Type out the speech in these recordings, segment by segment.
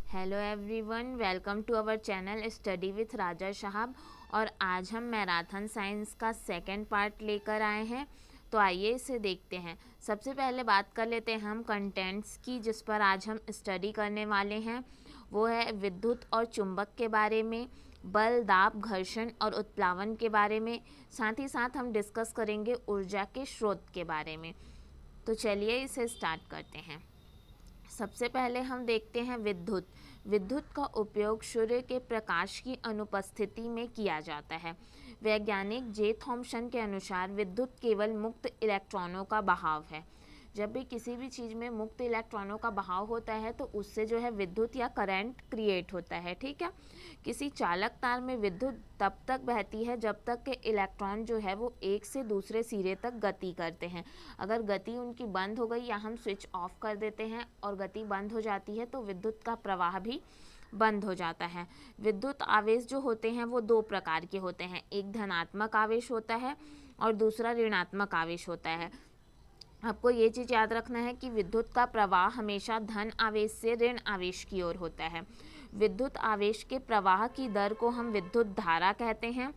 Hello everyone, welcome to our channel study with Raja Sahab. और आज हम मैराथन साइंस का सेकंड पार्ट लेकर आए हैं। तो आइए इसे देखते हैं। सबसे पहले बात कर लेते हैं हम कंटेंट्स की, जिस पर आज हम स्टडी करने वाले हैं। वो है विद्युत और चुंबक के बारे में, बल, दाब, घर्षण और उत्प्लावन के बारे में। साथ ही साथ हम डिस्कस करेंगे ऊर्जा के स्रोत के बारे में। तो चलिए इसे स्टार्ट करते हैं। सबसे पहले हम देखते हैं विद्युत। विद्युत का उपयोग सूर्य के प्रकाश की अनुपस्थिति में किया जाता है। वैज्ञानिक जे थॉम्सन के अनुसार विद्युत केवल मुक्त इलेक्ट्रॉनों का बहाव है। जब भी किसी भी चीज़ में मुक्त इलेक्ट्रॉनों का बहाव होता है तो उससे जो है विद्युत या करंट क्रिएट होता है। ठीक है। किसी चालक तार में विद्युत तब तक बहती है जब तक कि इलेक्ट्रॉन जो है वो एक से दूसरे सिरे तक गति करते हैं। अगर गति उनकी बंद हो गई या हम स्विच ऑफ कर देते हैं और गति बंद हो जाती है तो विद्युत का प्रवाह भी बंद हो जाता है। विद्युत आवेश जो होते हैं वो दो प्रकार के होते हैं। एक धनात्मक आवेश होता है और दूसरा ऋणात्मक आवेश होता है। आपको ये चीज़ याद रखना है कि विद्युत का प्रवाह हमेशा धन आवेश से ऋण आवेश की ओर होता है। विद्युत आवेश के प्रवाह की दर को हम विद्युत धारा कहते हैं।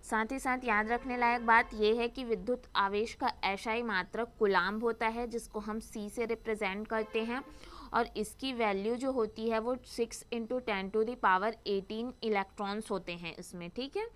साथ ही साथ याद रखने लायक बात यह है कि विद्युत आवेश का SI मात्रक कूलाम्ब होता है, जिसको हम C से रिप्रेजेंट करते हैं। और इसकी वैल्यू जो होती है वो 6 × 10⁻18 इलेक्ट्रॉन्स होते हैं इसमें। ठीक है।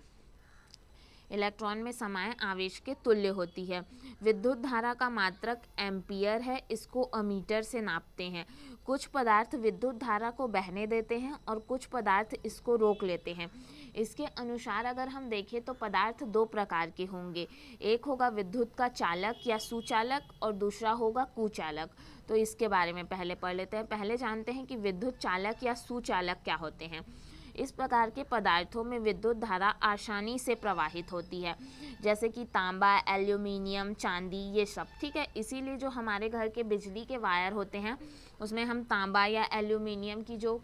इलेक्ट्रॉन में समाये आवेश के तुल्य होती है। विद्युत धारा का मात्रक एम्पियर है, इसको अमीटर से नापते हैं। कुछ पदार्थ विद्युत धारा को बहने देते हैं और कुछ पदार्थ इसको रोक लेते हैं। इसके अनुसार अगर हम देखें तो पदार्थ दो प्रकार के होंगे। एक होगा विद्युत का चालक या सुचालक और दूसरा होगा कुचालक। तो इसके बारे में पहले पढ़ लेते हैं। पहले जानते हैं कि विद्युत चालक या सुचालक क्या होते हैं। इस प्रकार के पदार्थों में विद्युत धारा आसानी से प्रवाहित होती है, जैसे कि तांबा, एल्यूमिनियम, चांदी, ये सब। ठीक है। इसीलिए जो हमारे घर के बिजली के वायर होते हैं उसमें हम तांबा या एल्यूमिनियम की जो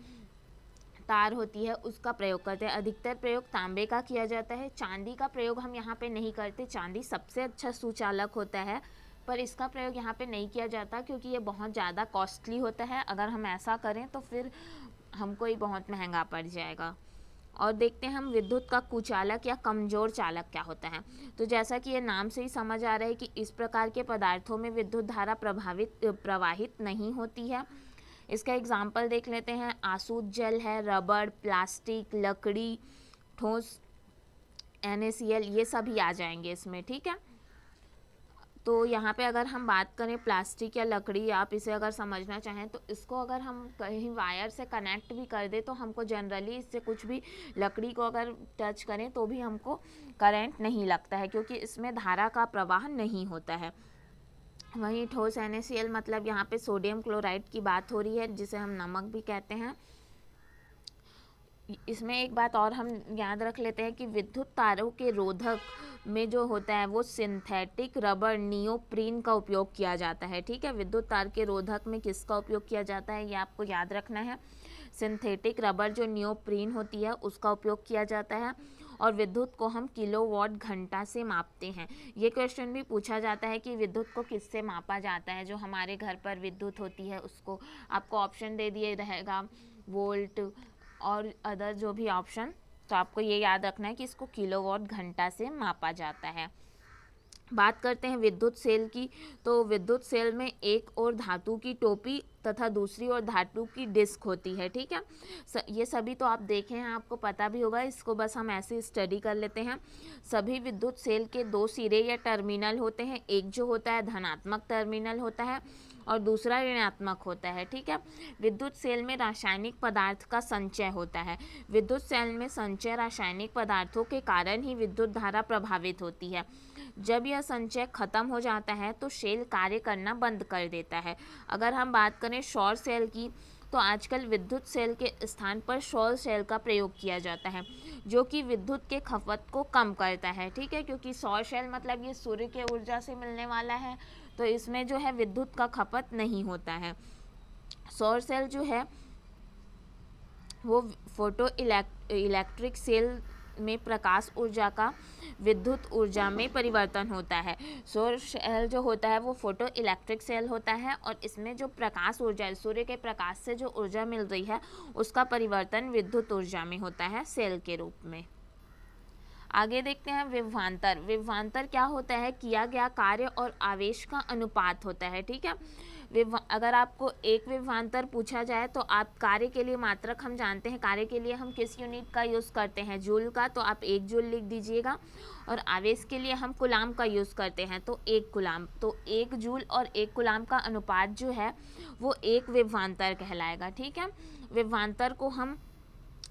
तार होती है उसका प्रयोग करते हैं। अधिकतर प्रयोग तांबे का किया जाता है। चांदी का प्रयोग हम यहाँ पे नहीं करते। चांदी सबसे अच्छा सुचालक होता है, पर इसका प्रयोग यहाँ पे नहीं किया जाता क्योंकि ये बहुत ज़्यादा कॉस्टली होता है। अगर हम ऐसा करें तो फिर हमको ही बहुत महंगा पड़ जाएगा। और देखते हैं हम विद्युत का कुचालक या कमजोर चालक क्या होता है। तो जैसा कि ये नाम से ही समझ आ रहा है कि इस प्रकार के पदार्थों में विद्युत धारा प्रवाहित नहीं होती है। इसका एग्जाम्पल देख लेते हैं। आसूत जल है, रबड़, प्लास्टिक, लकड़ी, ठोस NaCl, ये सभी आ जाएंगे इसमें। ठीक है। तो यहाँ पे अगर हम बात करें प्लास्टिक या लकड़ी, आप इसे अगर समझना चाहें तो इसको अगर हम कहीं वायर से कनेक्ट भी कर दें तो हमको जनरली इससे कुछ भी, लकड़ी को अगर टच करें तो भी हमको करंट नहीं लगता है क्योंकि इसमें धारा का प्रवाह नहीं होता है। वहीं ठोस NaCl मतलब यहाँ पे सोडियम क्लोराइड की बात हो रही है, जिसे हम नमक भी कहते हैं। इसमें एक बात और हम याद रख लेते हैं कि विद्युत तारों के रोधक में जो होता है वो सिंथेटिक रबर नियोप्रीन का उपयोग किया जाता है। ठीक है। विद्युत तार के रोधक में किसका उपयोग किया जाता है ये आपको याद रखना है। सिंथेटिक रबर जो नियोप्रीन होती है उसका उपयोग किया जाता है। और विद्युत को हम किलोवाट घंटा से मापते हैं। ये क्वेश्चन भी पूछा जाता है कि विद्युत को किससे मापा जाता है। जो हमारे घर पर विद्युत होती है उसको आपको ऑप्शन दे दिए रहेगा, वोल्ट और अदर जो भी ऑप्शन। तो आपको ये याद रखना है कि इसको किलोवाट घंटा से मापा जाता है। बात करते हैं विद्युत सेल की। तो विद्युत सेल में एक और धातु की टोपी तथा दूसरी ओर धातु की डिस्क होती है। ठीक है। ये सभी तो आप देखे हैं, आपको पता भी होगा, इसको बस हम ऐसे स्टडी कर लेते हैं। सभी विद्युत सेल के दो सिरे या टर्मिनल होते हैं। एक जो होता है धनात्मक टर्मिनल होता है और दूसरा ऋणात्मक होता है। ठीक है। विद्युत सेल में रासायनिक पदार्थ का संचय होता है। विद्युत सेल में संचय रासायनिक पदार्थों के कारण ही विद्युत धारा प्रभावित होती है। जब यह संचय खत्म हो जाता है तो सेल कार्य करना बंद कर देता है। अगर हम बात करें सौर सेल की, तो आजकल विद्युत सेल के स्थान पर सौर सेल का प्रयोग किया जाता है, जो कि विद्युत के खपत को कम करता है। ठीक है। क्योंकि सौर सेल मतलब ये सूर्य के ऊर्जा से मिलने वाला है, तो इसमें जो है विद्युत का खपत नहीं होता है। सौर सेल जो है वो फोटो इलेक्ट्रिक सेल में प्रकाश ऊर्जा का विद्युत ऊर्जा में परिवर्तन होता है। सौर सेल जो होता है वो फोटो इलेक्ट्रिक सेल होता है और इसमें जो प्रकाश ऊर्जा है, सूर्य के प्रकाश से जो ऊर्जा मिल रही है उसका परिवर्तन विद्युत ऊर्जा में होता है सेल के रूप में। आगे देखते हैं विभवांतर। विभवांतर क्या होता है? किया गया कार्य और आवेश का अनुपात होता है। ठीक है, अगर आपको एक विभवांतर पूछा जाए तो आप कार्य के लिए मात्रक हम जानते हैं, कार्य के लिए हम किस यूनिट का यूज़ करते हैं? जूल का, तो आप 1 जूल लिख दीजिएगा। और आवेश के लिए हम कूलाम का यूज़ करते हैं, तो 1 कूलाम। तो 1 जूल और 1 कूलाम का अनुपात जो है वो 1 विभवांतर कहलाएगा। ठीक है, विभवांतर को हम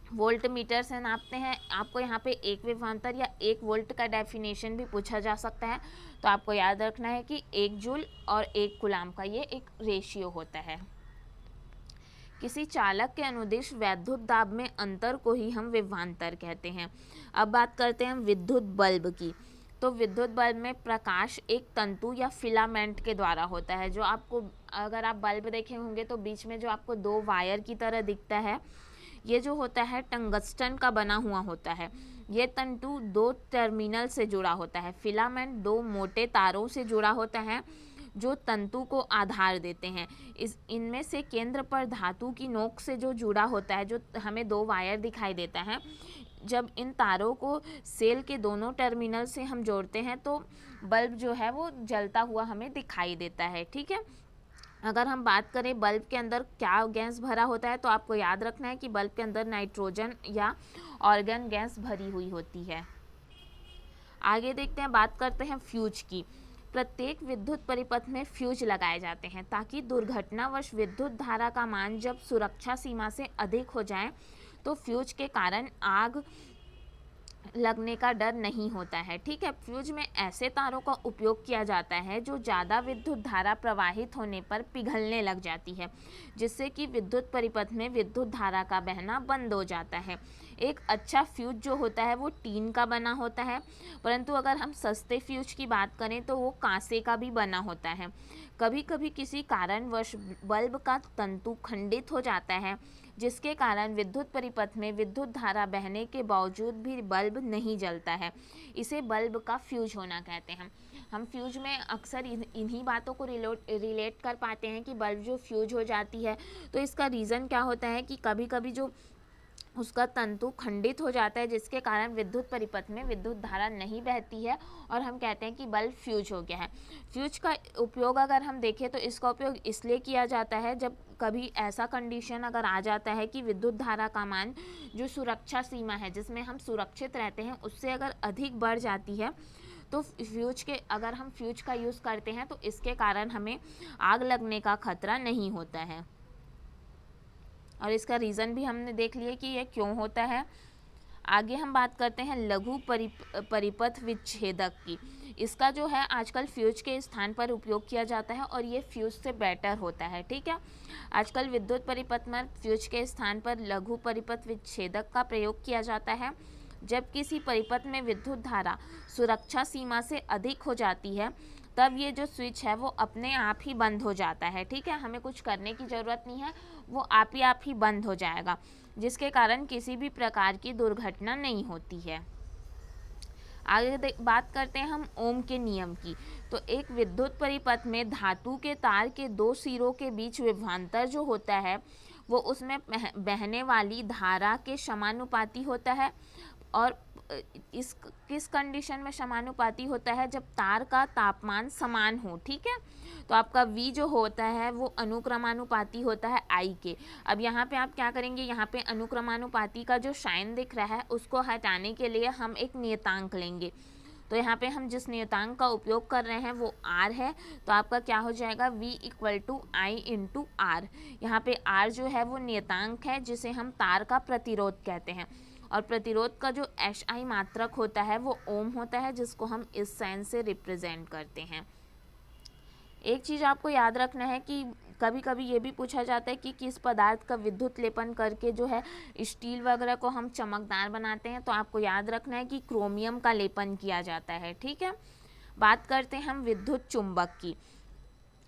वोल्ट मीटर से नापते हैं। आपको यहाँ पे 1 विभवांतर या 1 वोल्ट का डेफिनेशन भी पूछा जा सकता है, तो आपको याद रखना है कि 1 जूल और 1 कूलाम का ये एक रेशियो होता है। किसी चालक के अनुदिश वैद्युत दाब में अंतर को ही हम विभवांतर कहते हैं। अब बात करते हैं विद्युत बल्ब की। तो विद्युत बल्ब में प्रकाश एक तंतु या फिलामेंट के द्वारा होता है। जो आपको, अगर आप बल्ब देखे होंगे तो बीच में जो आपको 2 वायर की तरह दिखता है, ये जो होता है टंगस्टन का बना हुआ होता है। ये तंतु 2 टर्मिनल से जुड़ा होता है। फिलामेंट 2 मोटे तारों से जुड़ा होता है जो तंतु को आधार देते हैं। इनमें से केंद्र पर धातु की नोक से जो जुड़ा होता है, जो हमें 2 वायर दिखाई देता है, जब इन तारों को सेल के दोनों टर्मिनल से हम जोड़ते हैं तो बल्ब जो है वो जलता हुआ हमें दिखाई देता है। ठीक है, अगर हम बात करें बल्ब के अंदर क्या गैस भरा होता है, तो आपको याद रखना है कि बल्ब के अंदर नाइट्रोजन या ऑर्गन गैस भरी हुई होती है। आगे देखते हैं, बात करते हैं फ्यूज की। प्रत्येक विद्युत परिपथ में फ्यूज लगाए जाते हैं ताकि दुर्घटनावश विद्युत धारा का मान जब सुरक्षा सीमा से अधिक हो जाए तो फ्यूज के कारण आग लगने का डर नहीं होता है। ठीक है, फ्यूज में ऐसे तारों का उपयोग किया जाता है जो ज़्यादा विद्युत धारा प्रवाहित होने पर पिघलने लग जाती है, जिससे कि विद्युत परिपथ में विद्युत धारा का बहना बंद हो जाता है। एक अच्छा फ्यूज जो होता है वो टीन का बना होता है, परंतु अगर हम सस्ते फ्यूज की बात करें तो वो कांसे का भी बना होता है। कभी कभी किसी कारणवश बल्ब का तंतु खंडित हो जाता है, जिसके कारण विद्युत परिपथ में विद्युत धारा बहने के बावजूद भी बल्ब नहीं जलता है। इसे बल्ब का फ्यूज होना कहते हैं। हम फ्यूज में अक्सर इन्हीं बातों को रिलेट कर पाते हैं कि बल्ब जो फ्यूज हो जाती है, तो इसका रीज़न क्या होता है कि कभी कभी जो उसका तंतु खंडित हो जाता है, जिसके कारण विद्युत परिपथ में विद्युत धारा नहीं बहती है और हम कहते हैं कि बल्ब फ्यूज हो गया है। फ्यूज का उपयोग अगर हम देखें तो इसका उपयोग इसलिए किया जाता है जब कभी ऐसा कंडीशन अगर आ जाता है कि विद्युत धारा का मान जो सुरक्षा सीमा है जिसमें हम सुरक्षित रहते हैं उससे अगर अधिक बढ़ जाती है, तो अगर हम फ्यूज का यूज़ करते हैं तो इसके कारण हमें आग लगने का खतरा नहीं होता है। और इसका रीज़न भी हमने देख लिया कि यह क्यों होता है। आगे हम बात करते हैं लघु परिपथ विच्छेदक की। इसका जो है आजकल फ्यूज के स्थान पर उपयोग किया जाता है और ये फ्यूज से बेटर होता है। ठीक है, आजकल विद्युत परिपथ में फ्यूज के स्थान पर लघु परिपथ विच्छेदक का प्रयोग किया जाता है। जब किसी परिपथ में विद्युत धारा सुरक्षा सीमा से अधिक हो जाती है तब ये जो स्विच है वो अपने आप ही बंद हो जाता है। ठीक है, हमें कुछ करने की ज़रूरत नहीं है, वो आप ही बंद हो जाएगा, जिसके कारण किसी भी प्रकार की दुर्घटना नहीं होती है। आगे बात करते हैं हम ओम के नियम की। तो एक विद्युत परिपथ में धातु के तार के 2 सिरों के बीच विभवांतर जो होता है वो उसमें बहने वाली धारा के समानुपाती होता है। और इस किस कंडीशन में समानुपाती होता है? जब तार का तापमान समान हो। ठीक है, तो आपका V जो होता है वो अनुक्रमानुपाती होता है I के। अब यहाँ पे आप क्या करेंगे, यहाँ पे अनुक्रमानुपाती का जो साइन दिख रहा है उसको हटाने के लिए हम एक नियतांक लेंगे। तो यहाँ पे हम जिस नियतांक का उपयोग कर रहे हैं वो R है, तो आपका क्या हो जाएगा V = I × R। यहाँ पे R जो है वो नियतांक है जिसे हम तार का प्रतिरोध कहते हैं, और प्रतिरोध का जो SI मात्रक होता है वो ओम होता है, जिसको हम इस साइन से रिप्रेजेंट करते हैं। एक चीज़ आपको याद रखना है कि कभी कभी ये भी पूछा जाता है कि किस पदार्थ का विद्युत लेपन करके जो है स्टील वगैरह को हम चमकदार बनाते हैं, तो आपको याद रखना है कि क्रोमियम का लेपन किया जाता है। ठीक है, बात करते हैं हम विद्युत चुंबक की।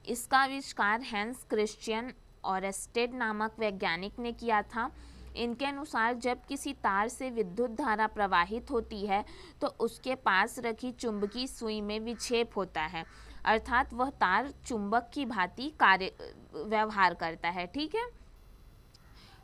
इसका आविष्कार हैंस क्रिश्चियन ऑरेस्टेड नामक वैज्ञानिक ने किया था। इनके अनुसार जब किसी तार से विद्युत धारा प्रवाहित होती है तो उसके पास रखी चुंबकीय सुई में विक्षेप होता है, अर्थात वह तार चुंबक की भांति व्यवहार करता है। ठीक है।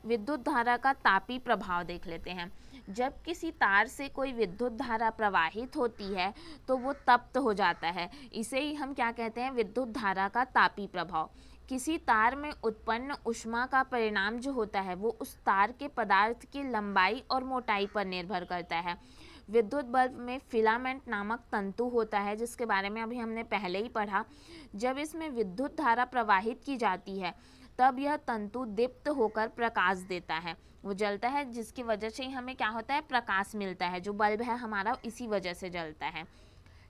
विद्युत धारा का तापी प्रभाव देख लेते हैं। जब किसी तार से कोई विद्युत धारा प्रवाहित होती है तो वो तप्त हो जाता है, इसे ही हम क्या कहते हैं, विद्युत धारा का तापी प्रभाव। किसी तार में उत्पन्न ऊष्मा का परिणाम जो होता है वो उस तार के पदार्थ की लंबाई और मोटाई पर निर्भर करता है। विद्युत बल्ब में फिलामेंट नामक तंतु होता है, जिसके बारे में अभी हमने पहले ही पढ़ा। जब इसमें विद्युत धारा प्रवाहित की जाती है तब यह तंतु दीप्त होकर प्रकाश देता है, वो जलता है, जिसकी वजह से हमें क्या होता है, प्रकाश मिलता है। जो बल्ब है हमारा इसी वजह से जलता है।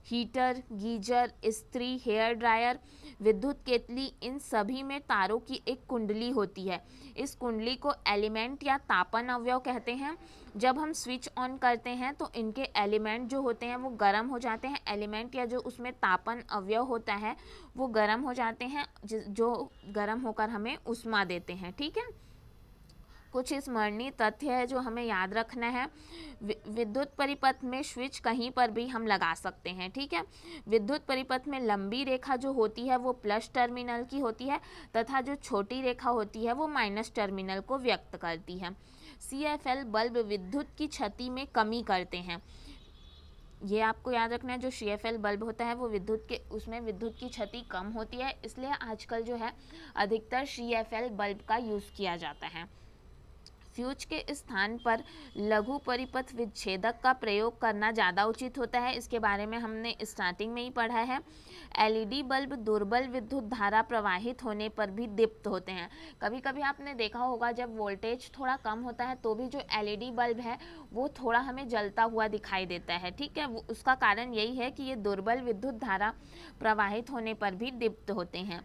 हीटर, गीजर, इस्त्री, हेयर ड्रायर, विद्युत केतली, इन सभी में तारों की एक कुंडली होती है। इस कुंडली को एलिमेंट या तापन अवयव कहते हैं। जब हम स्विच ऑन करते हैं तो इनके एलिमेंट जो होते हैं वो गर्म हो जाते हैं। एलिमेंट या जो उसमें तापन अवयव होता है वो गर्म हो जाते हैं, जो गर्म होकर हमें ऊष्मा देते हैं। ठीक है। कुछ स्मरणीय तथ्य है जो हमें याद रखना है। विद्युत परिपथ में स्विच कहीं पर भी हम लगा सकते हैं। ठीक है। विद्युत परिपथ में लंबी रेखा जो होती है वो प्लस टर्मिनल की होती है तथा जो छोटी रेखा होती है वो माइनस टर्मिनल को व्यक्त करती है। CFL बल्ब विद्युत की क्षति में कमी करते हैं। ये आपको याद रखना है, जो CFL बल्ब होता है वो उसमें विद्युत की क्षति कम होती है, इसलिए आजकल जो है अधिकतर CFL बल्ब का यूज़ किया जाता है। फ्यूज के स्थान पर लघु परिपथ विच्छेदक का प्रयोग करना ज़्यादा उचित होता है। इसके बारे में हमने स्टार्टिंग में ही पढ़ा है। LED बल्ब दुर्बल विद्युत धारा प्रवाहित होने पर भी दीप्त होते हैं। कभी कभी आपने देखा होगा जब वोल्टेज थोड़ा कम होता है तो भी जो LED बल्ब है वो थोड़ा हमें जलता हुआ दिखाई देता है। ठीक है। उसका कारण यही है कि ये दुर्बल विद्युत धारा प्रवाहित होने पर भी दीप्त होते हैं।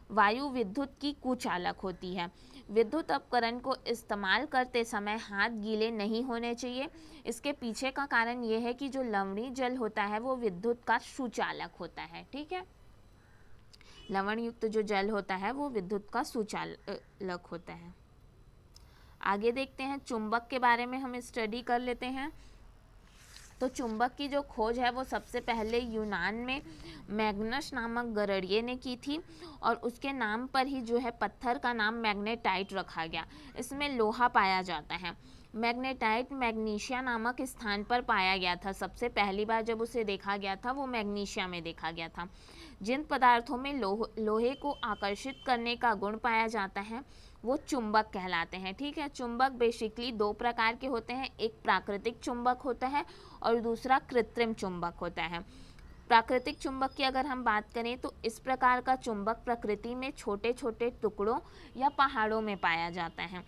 वायु विद्युत की कुचालक होती है। विद्युत उपकरण को इस्तेमाल करते समय हाथ गीले नहीं होने चाहिए। इसके पीछे का कारण यह है कि जो लवणीय जल होता है वो विद्युत का सुचालक होता है। ठीक है। लवण युक्त जो जल होता है वो विद्युत का सुचालक होता है। आगे देखते हैं, चुंबक के बारे में हम स्टडी कर लेते हैं। तो चुंबक की जो खोज है वो सबसे पहले यूनान में मैग्नस नामक गरड़िए ने की थी और उसके नाम पर ही जो है पत्थर का नाम मैग्नेटाइट रखा गया। इसमें लोहा पाया जाता है। मैग्नेटाइट मैग्नीशिया नामक स्थान पर पाया गया था। सबसे पहली बार जब उसे देखा गया था वो मैग्नीशिया में देखा गया था। जिन पदार्थों में लोहे को आकर्षित करने का गुण पाया जाता है वो चुंबक कहलाते हैं। ठीक है। चुंबक बेसिकली दो प्रकार के होते हैं, एक प्राकृतिक चुंबक होता है और दूसरा कृत्रिम चुंबक होता है। प्राकृतिक चुंबक की अगर हम बात करें तो इस प्रकार का चुंबक प्रकृति में छोटे छोटे टुकड़ों या पहाड़ों में पाया जाता है।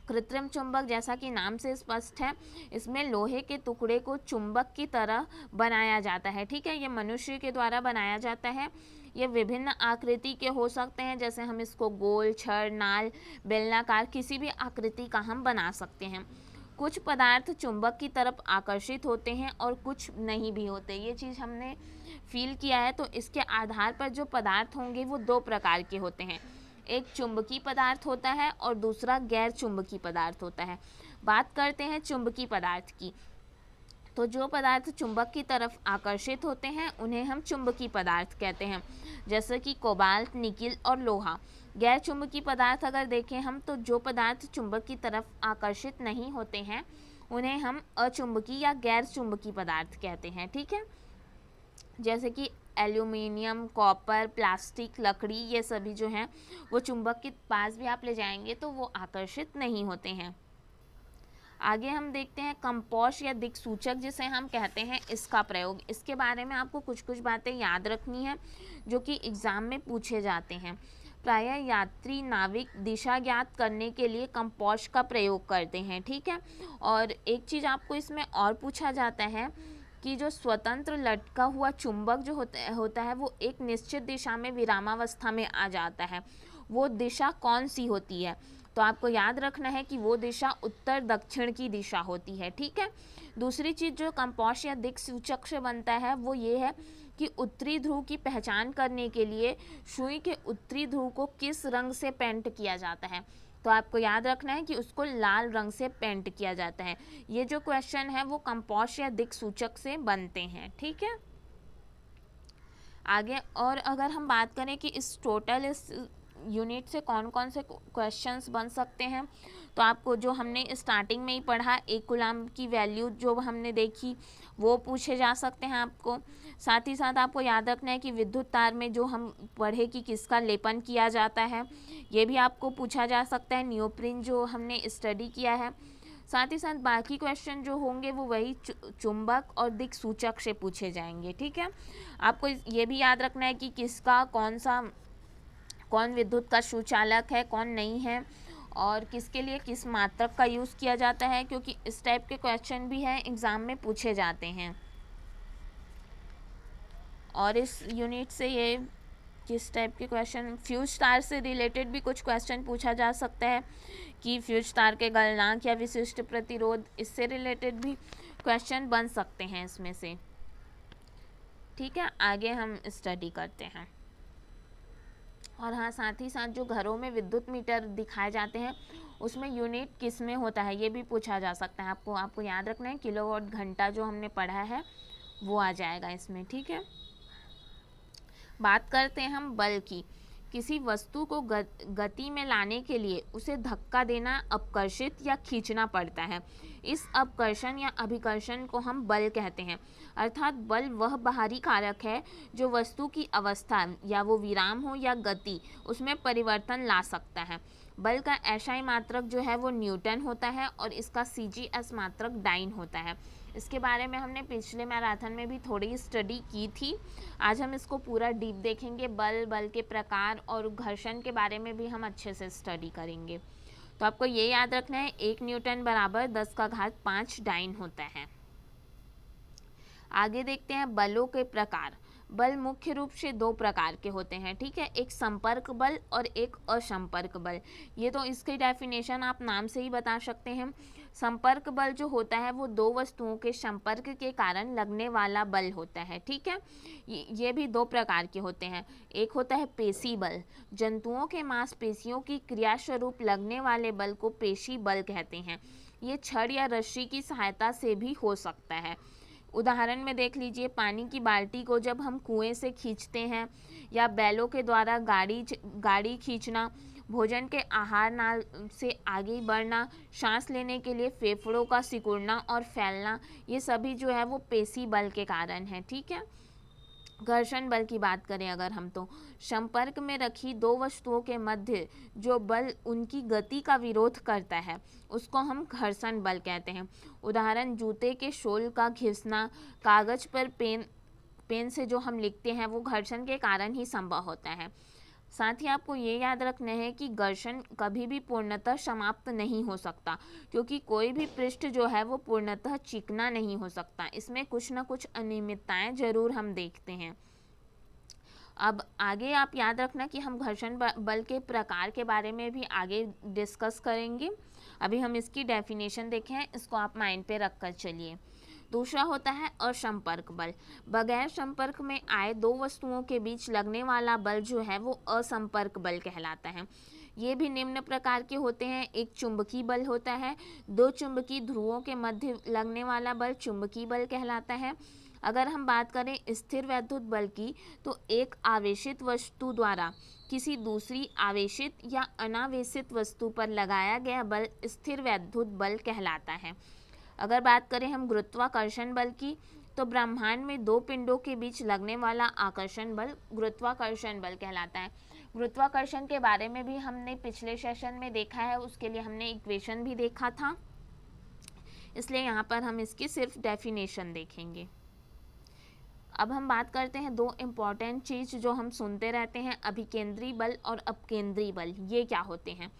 कृत्रिम चुंबक जैसा कि नाम से स्पष्ट है, इसमें लोहे के टुकड़े को चुंबक की तरह बनाया जाता है। ठीक है। ये मनुष्य के द्वारा बनाया जाता है। ये विभिन्न आकृति के हो सकते हैं, जैसे हम इसको गोल, छड़, नाल, बेलनाकार, किसी भी आकृति का हम बना सकते हैं। कुछ पदार्थ चुंबक की तरफ आकर्षित होते हैं और कुछ नहीं भी होते। ये चीज़ हमने फील किया है। तो इसके आधार पर जो पदार्थ होंगे वो दो प्रकार के होते हैं, एक चुंबकीय पदार्थ होता है और दूसरा गैर चुंबकीय पदार्थ होता है। बात करते हैं चुंबकीय पदार्थ की। तो जो पदार्थ चुंबक की तरफ आकर्षित होते हैं उन्हें हम चुंबकीय पदार्थ कहते हैं, जैसे कि कोबाल्ट, निकिल और लोहा। गैर चुंबकीय पदार्थ अगर देखें हम तो जो पदार्थ चुंबक की तरफ आकर्षित नहीं होते हैं उन्हें हम अचुंबकीय या गैर चुंबकीय पदार्थ कहते हैं। ठीक है। जैसे कि एल्यूमिनियम, कॉपर, प्लास्टिक, लकड़ी, ये सभी जो हैं वो चुंबक के पास भी आप ले जाएंगे तो वो आकर्षित नहीं होते हैं। आगे हम देखते हैं कंपास या दिक्सूचक जिसे हम कहते हैं, इसका प्रयोग। इसके बारे में आपको कुछ कुछ बातें याद रखनी है जो कि एग्ज़ाम में पूछे जाते हैं। प्रायः यात्री नाविक दिशा ज्ञात करने के लिए कंपास का प्रयोग करते हैं। ठीक है। और एक चीज़ आपको इसमें और पूछा जाता है कि जो स्वतंत्र लटका हुआ चुंबक जो होता है वो एक निश्चित दिशा में विरामावस्था में आ जाता है, वो दिशा कौन सी होती है? तो आपको याद रखना है कि वो दिशा उत्तर दक्षिण की दिशा होती है। ठीक है। दूसरी चीज़ जो कंपास या दिक्सूचक से बनता है वो ये है कि उत्तरी ध्रुव की पहचान करने के लिए सुई के उत्तरी ध्रुव को किस रंग से पेंट किया जाता है। तो आपको याद रखना है कि उसको लाल रंग से पेंट किया जाता है। ये जो क्वेश्चन है वो कंपोस्ट या दिक्सूचक से बनते हैं, ठीक है। आगे और अगर हम बात करें कि इस यूनिट से कौन कौन से क्वेश्चंस बन सकते हैं, तो आपको जो हमने स्टार्टिंग में ही पढ़ा, एक कूलम की वैल्यू जो हमने देखी वो पूछे जा सकते हैं आपको। साथ ही साथ आपको याद रखना है कि विद्युत तार में जो हम पढ़े कि किसका लेपन किया जाता है, ये भी आपको पूछा जा सकता है। नियोप्रिन जो हमने स्टडी किया है। साथ ही साथ बाकी क्वेश्चन जो होंगे वो वही चुंबक और दिक्सूचक से पूछे जाएंगे, ठीक है। आपको ये भी याद रखना है कि किसका कौन विद्युत का सुचालक है, कौन नहीं है, और किसके लिए किस मात्रक का यूज़ किया जाता है, क्योंकि इस टाइप के क्वेश्चन भी हैं, एग्ज़ाम में पूछे जाते हैं। और इस यूनिट से ये किस टाइप के क्वेश्चन, फ्यूज तार से रिलेटेड भी कुछ क्वेश्चन पूछा जा सकता है कि फ्यूज तार के गलनांक या विशिष्ट प्रतिरोध, इससे रिलेटेड भी क्वेश्चन बन सकते हैं इसमें से, ठीक है। आगे हम स्टडी करते हैं। और हाँ, साथ ही साथ जो घरों में विद्युत मीटर दिखाए जाते हैं उसमें यूनिट किस में होता है ये भी पूछा जा सकता है। आपको याद रखना है, किलोवाट घंटा जो हमने पढ़ा है वो आ जाएगा इसमें, ठीक है। बात करते हैं हम बल की। किसी वस्तु को गति में लाने के लिए उसे धक्का देना, अपकर्षित या खींचना पड़ता है। इस अपकर्षण या अभिकर्षण को हम बल कहते हैं। अर्थात बल वह बाहरी कारक है जो वस्तु की अवस्था, या वो विराम हो या गति, उसमें परिवर्तन ला सकता है। बल का एसआई मात्रक जो है वो न्यूटन होता है और इसका सीजीएस मात्रक डाइन होता है। इसके बारे में हमने पिछले मैराथन में भी थोड़ी स्टडी की थी। आज हम इसको पूरा डीप देखेंगे। बल के प्रकार और घर्षण के बारे में भी हम अच्छे से स्टडी करेंगे। तो आपको ये याद रखना है, 1 न्यूटन बराबर 10⁵ डाइन होता है। आगे देखते हैं बलों के प्रकार। बल मुख्य रूप से 2 प्रकार के होते हैं, ठीक है। एक संपर्क बल और एक असंपर्क बल। ये तो इसकी डेफिनेशन आप नाम से ही बता सकते हैं। संपर्क बल जो होता है वो 2 वस्तुओं के संपर्क के कारण लगने वाला बल होता है, ठीक है। ये भी 2 प्रकार के होते हैं। एक होता है पेशी बल। जंतुओं के मांसपेशियों की क्रिया स्वरूप लगने वाले बल को पेशी बल कहते हैं। ये छड़ या रस्सी की सहायता से भी हो सकता है। उदाहरण में देख लीजिए, पानी की बाल्टी को जब हम कुएं से खींचते हैं, या बैलों के द्वारा गाड़ी खींचना, भोजन के आहार नाल से आगे बढ़ना, सांस लेने के लिए फेफड़ों का सिकुड़ना और फैलना, ये सभी जो है वो पेशी बल के कारण है, ठीक है। घर्षण बल की बात करें अगर हम, तो संपर्क में रखी 2 वस्तुओं के मध्य जो बल उनकी गति का विरोध करता है उसको हम घर्षण बल कहते हैं। उदाहरण, जूते के सोल का घिसना, कागज पर पेन से जो हम लिखते हैं वो घर्षण के कारण ही संभव होता है। साथ ही आपको ये याद रखना है कि घर्षण कभी भी पूर्णतः समाप्त नहीं हो सकता, क्योंकि कोई भी पृष्ठ जो है वो पूर्णतः चिकना नहीं हो सकता। इसमें कुछ ना कुछ अनियमितताएं जरूर हम देखते हैं। अब आगे आप याद रखना कि हम घर्षण बल के प्रकार के बारे में भी आगे डिस्कस करेंगे। अभी हम इसकी डेफिनेशन देखें, इसको आप माइंड पे रख कर चलिए। दूसरा होता है असंपर्क बल। बगैर संपर्क में आए 2 वस्तुओं के बीच लगने वाला बल जो है वो असंपर्क बल कहलाता है। ये भी निम्न प्रकार के होते हैं। एक चुंबकीय बल होता है। 2 चुंबकीय ध्रुवों के मध्य लगने वाला बल चुंबकीय बल कहलाता है। अगर हम बात करें स्थिर वैद्युत बल की, तो एक आवेशित वस्तु द्वारा किसी दूसरी आवेशित या अनावेशित वस्तु पर लगाया गया बल स्थिर वैद्युत बल कहलाता है। अगर बात करें हम गुरुत्वाकर्षण बल की, तो ब्रह्मांड में 2 पिंडों के बीच लगने वाला आकर्षण बल गुरुत्वाकर्षण बल कहलाता है। गुरुत्वाकर्षण के बारे में भी हमने पिछले सेशन में देखा है, उसके लिए हमने इक्वेशन भी देखा था, इसलिए यहाँ पर हम इसकी सिर्फ डेफिनेशन देखेंगे। अब हम बात करते हैं 2 इम्पॉर्टेंट चीज़ जो हम सुनते रहते हैं, अभिकेंद्री बल और अपकेंद्री बल। ये क्या होते हैं?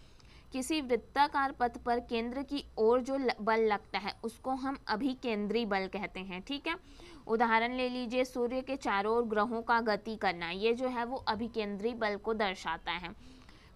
किसी वृत्ताकार पथ पर केंद्र की ओर जो बल लगता है उसको हम अभिकेंद्री बल कहते हैं, ठीक है। उदाहरण ले लीजिए, सूर्य के चारों ओर ग्रहों का गति करना, ये जो है वो अभिकेंद्री बल को दर्शाता है।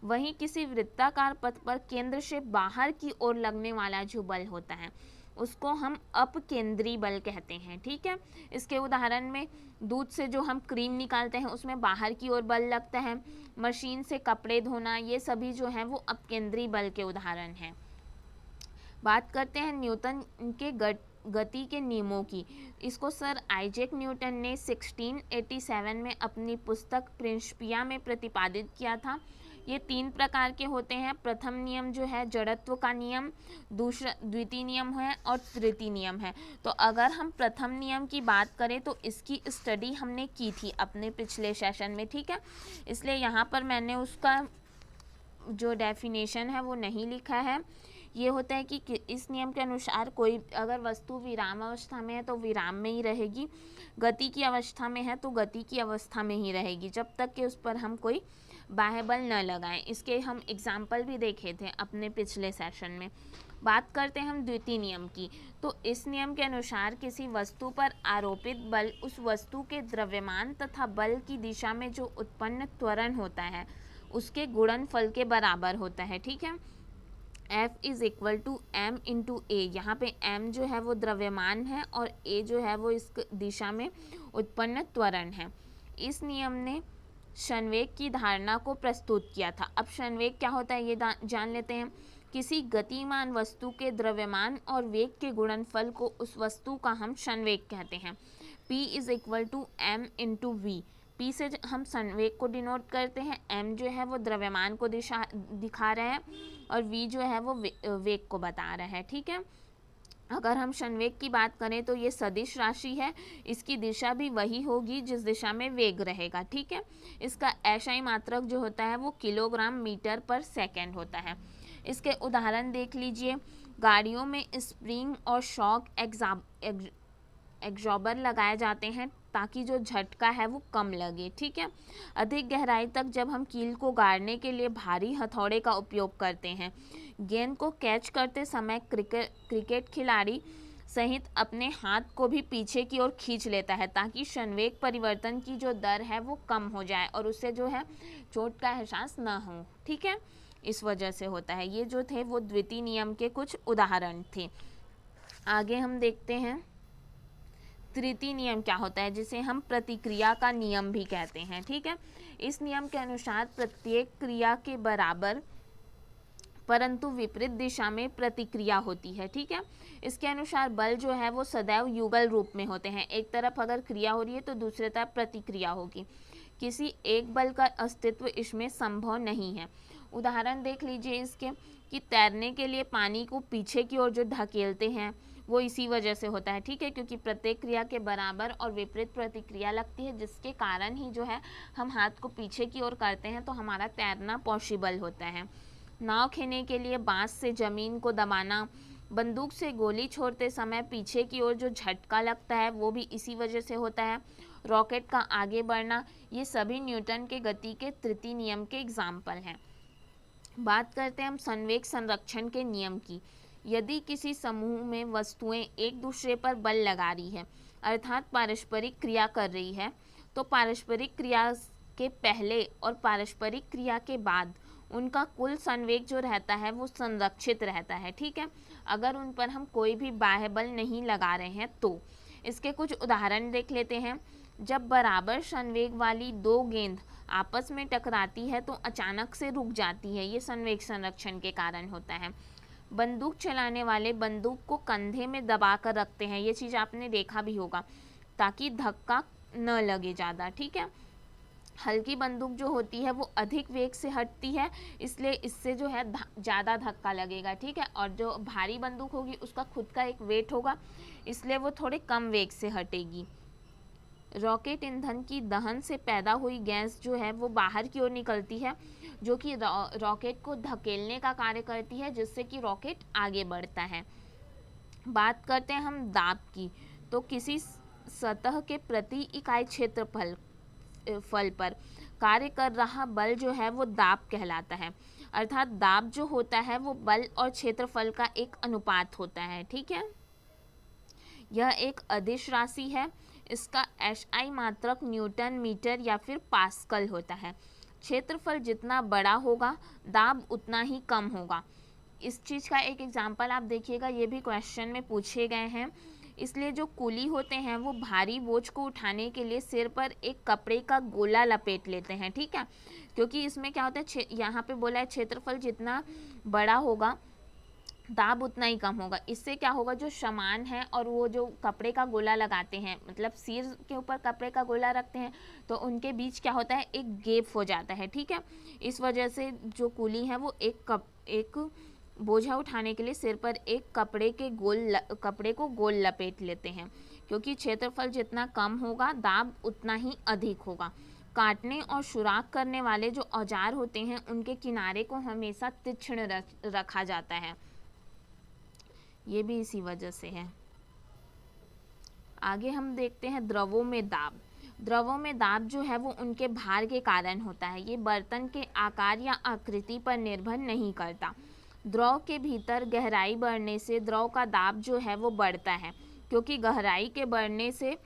वहीं किसी वृत्ताकार पथ पर केंद्र से बाहर की ओर लगने वाला जो बल होता है उसको हम अपकेंद्री बल कहते हैं। ठीक है, इसके उदाहरण में दूध से जो हम क्रीम निकालते हैं उसमें बाहर की ओर बल लगता है, मशीन से कपड़े धोना, ये सभी जो हैं वो अपकेंद्री बल के उदाहरण हैं। बात करते हैं न्यूटन के गति के नियमों की। इसको सर आइजैक न्यूटन ने 1687 में अपनी पुस्तक प्रिंसिपिया में प्रतिपादित किया था। ये 3 प्रकार के होते हैं। प्रथम नियम जो है जड़त्व का नियम, दूसरा द्वितीय नियम है और तृतीय नियम है। तो अगर हम प्रथम नियम की बात करें तो इसकी स्टडी हमने की थी अपने पिछले सेशन में। ठीक है, इसलिए यहाँ पर मैंने उसका जो डेफिनेशन है वो नहीं लिखा है। ये होता है कि इस नियम के अनुसार कोई अगर वस्तु विराम अवस्था में है तो विराम में ही रहेगी, गति की अवस्था में है तो गति की अवस्था में ही रहेगी, जब तक कि उस पर हम कोई बाह्य बल न लगाएं। इसके हम एग्जाम्पल भी देखे थे अपने पिछले सेशन में। बात करते हैं हम द्वितीय नियम की। तो इस नियम के अनुसार किसी वस्तु पर आरोपित बल उस वस्तु के द्रव्यमान तथा बल की दिशा में जो उत्पन्न त्वरण होता है उसके गुणनफल के बराबर होता है। ठीक है, F is equal to m into a. यहाँ पे m जो है वो द्रव्यमान है और a जो है वो इस दिशा में उत्पन्न त्वरण है। इस नियम ने संवेग की धारणा को प्रस्तुत किया था। अब संवेग क्या होता है ये जान लेते हैं। किसी गतिमान वस्तु के द्रव्यमान और वेग के गुणनफल को उस वस्तु का हम संवेग कहते हैं। P is equal to m into v. P से हम संवेग को डिनोट करते हैं, m जो है वो द्रव्यमान को दिखा रहे हैं और v जो है वो वेग को बता रहा है। ठीक है, अगर हम संवेग की बात करें तो ये सदिश राशि है, इसकी दिशा भी वही होगी जिस दिशा में वेग रहेगा। ठीक है, इसका SI मात्रक जो होता है वो किलोग्राम मीटर पर सेकेंड होता है। इसके उदाहरण देख लीजिए। गाड़ियों में स्प्रिंग और शॉक एग्जॉबर लगाए जाते हैं ताकि जो झटका है वो कम लगे। ठीक है, अधिक गहराई तक जब हम कील को गाड़ने के लिए भारी हथौड़े का उपयोग करते हैं। गेंद को कैच करते समय क्रिकेट खिलाड़ी सहित अपने हाथ को भी पीछे की ओर खींच लेता है ताकि संवेग परिवर्तन की जो दर है वो कम हो जाए और उससे जो है चोट का एहसास ना हो। ठीक है, इस वजह से होता है। ये जो थे वो द्वितीय नियम के कुछ उदाहरण थे। आगे हम देखते हैं तृतीय नियम क्या होता है, जिसे हम प्रतिक्रिया का नियम भी कहते हैं। ठीक है, इस नियम के अनुसार प्रत्येक क्रिया के बराबर परंतु विपरीत दिशा में प्रतिक्रिया होती है। ठीक है, इसके अनुसार बल जो है वो सदैव युगल रूप में होते हैं। एक तरफ अगर क्रिया हो रही है तो दूसरी तरफ प्रतिक्रिया होगी। किसी एक बल का अस्तित्व इसमें संभव नहीं है। उदाहरण देख लीजिए इसके कि तैरने के लिए पानी को पीछे की ओर जो ढकेलते हैं वो इसी वजह से होता है। ठीक है, क्योंकि प्रत्येक क्रिया के बराबर और विपरीत प्रतिक्रिया लगती है, जिसके कारण ही जो है हम हाथ को पीछे की ओर करते हैं तो हमारा तैरना पॉसिबल होता है। नाव खेने के लिए बांस से जमीन को दबाना, बंदूक से गोली छोड़ते समय पीछे की ओर जो झटका लगता है वो भी इसी वजह से होता है। रॉकेट का आगे बढ़ना, ये सभी न्यूटन के गति के तृतीय नियम के एग्जाम्पल हैं। बात करते हैं हम संवेग संरक्षण के नियम की। यदि किसी समूह में वस्तुएं एक दूसरे पर बल लगा रही है अर्थात पारस्परिक क्रिया कर रही है तो पारस्परिक क्रिया के पहले और पारस्परिक क्रिया के बाद उनका कुल संवेग जो रहता है वो संरक्षित रहता है। ठीक है, अगर उन पर हम कोई भी बाह्य बल नहीं लगा रहे हैं तो। इसके कुछ उदाहरण देख लेते हैं। जब बराबर संवेग वाली दो गेंद आपस में टकराती है तो अचानक से रुक जाती है, ये संवेग संरक्षण के कारण होता है। बंदूक चलाने वाले बंदूक को कंधे में दबा कर रखते हैं, ये चीज़ आपने देखा भी होगा, ताकि धक्का न लगे ज़्यादा। ठीक है, हल्की बंदूक जो होती है वो अधिक वेग से हटती है, इसलिए इससे जो है ज़्यादा धक्का लगेगा। ठीक है, और जो भारी बंदूक होगी उसका खुद का एक वेट होगा, इसलिए वो थोड़े कम वेग से हटेगी। रॉकेट ईंधन की दहन से पैदा हुई गैस जो है वो बाहर की ओर निकलती है, जो कि रॉकेट को धकेलने का कार्य करती है, जिससे कि रॉकेट आगे बढ़ता है। बात करते हैं हम दाब की। तो किसी सतह के प्रति इकाई क्षेत्रफल पर कार्य कर रहा बल जो है वो दाब कहलाता है। अर्थात दाब जो होता है वो बल और क्षेत्रफल का एक अनुपात होता है। ठीक है, यह एक अदिश राशि है। इसका SI मात्रक न्यूटन मीटर या फिर पास्कल होता है। क्षेत्रफल जितना बड़ा होगा दाब उतना ही कम होगा। इस चीज़ का एक एग्जाम्पल आप देखिएगा, ये भी क्वेश्चन में पूछे गए हैं। इसलिए जो कुली होते हैं वो भारी बोझ को उठाने के लिए सिर पर एक कपड़े का गोला लपेट लेते हैं, ठीक है, क्योंकि इसमें क्या होता है, यहाँ पे बोला है क्षेत्रफल जितना बड़ा होगा दाब उतना ही कम होगा। इससे क्या होगा, जो सामान है और वो जो कपड़े का गोला लगाते हैं, मतलब सिर के ऊपर कपड़े का गोला रखते हैं, तो उनके बीच क्या होता है, एक गैप हो जाता है, ठीक है। इस वजह से जो कुली है वो एक बोझा उठाने के लिए सिर पर एक कपड़े को गोल लपेट लेते हैं, क्योंकि क्षेत्रफल जितना कम होगा दाब उतना ही अधिक होगा। काटने और सुराख करने वाले जो औजार होते हैं उनके किनारे को हमेशा तीक्ष्ण रखा जाता है, ये भी इसी वजह से है। आगे हम देखते हैं द्रवों में दाब। द्रवों में दाब जो है वो उनके भार के कारण होता है। ये बर्तन के आकार या आकृति पर निर्भर नहीं करता। द्रव के भीतर गहराई बढ़ने से द्रव का दाब जो है वो बढ़ता है, क्योंकि गहराई के बढ़ने से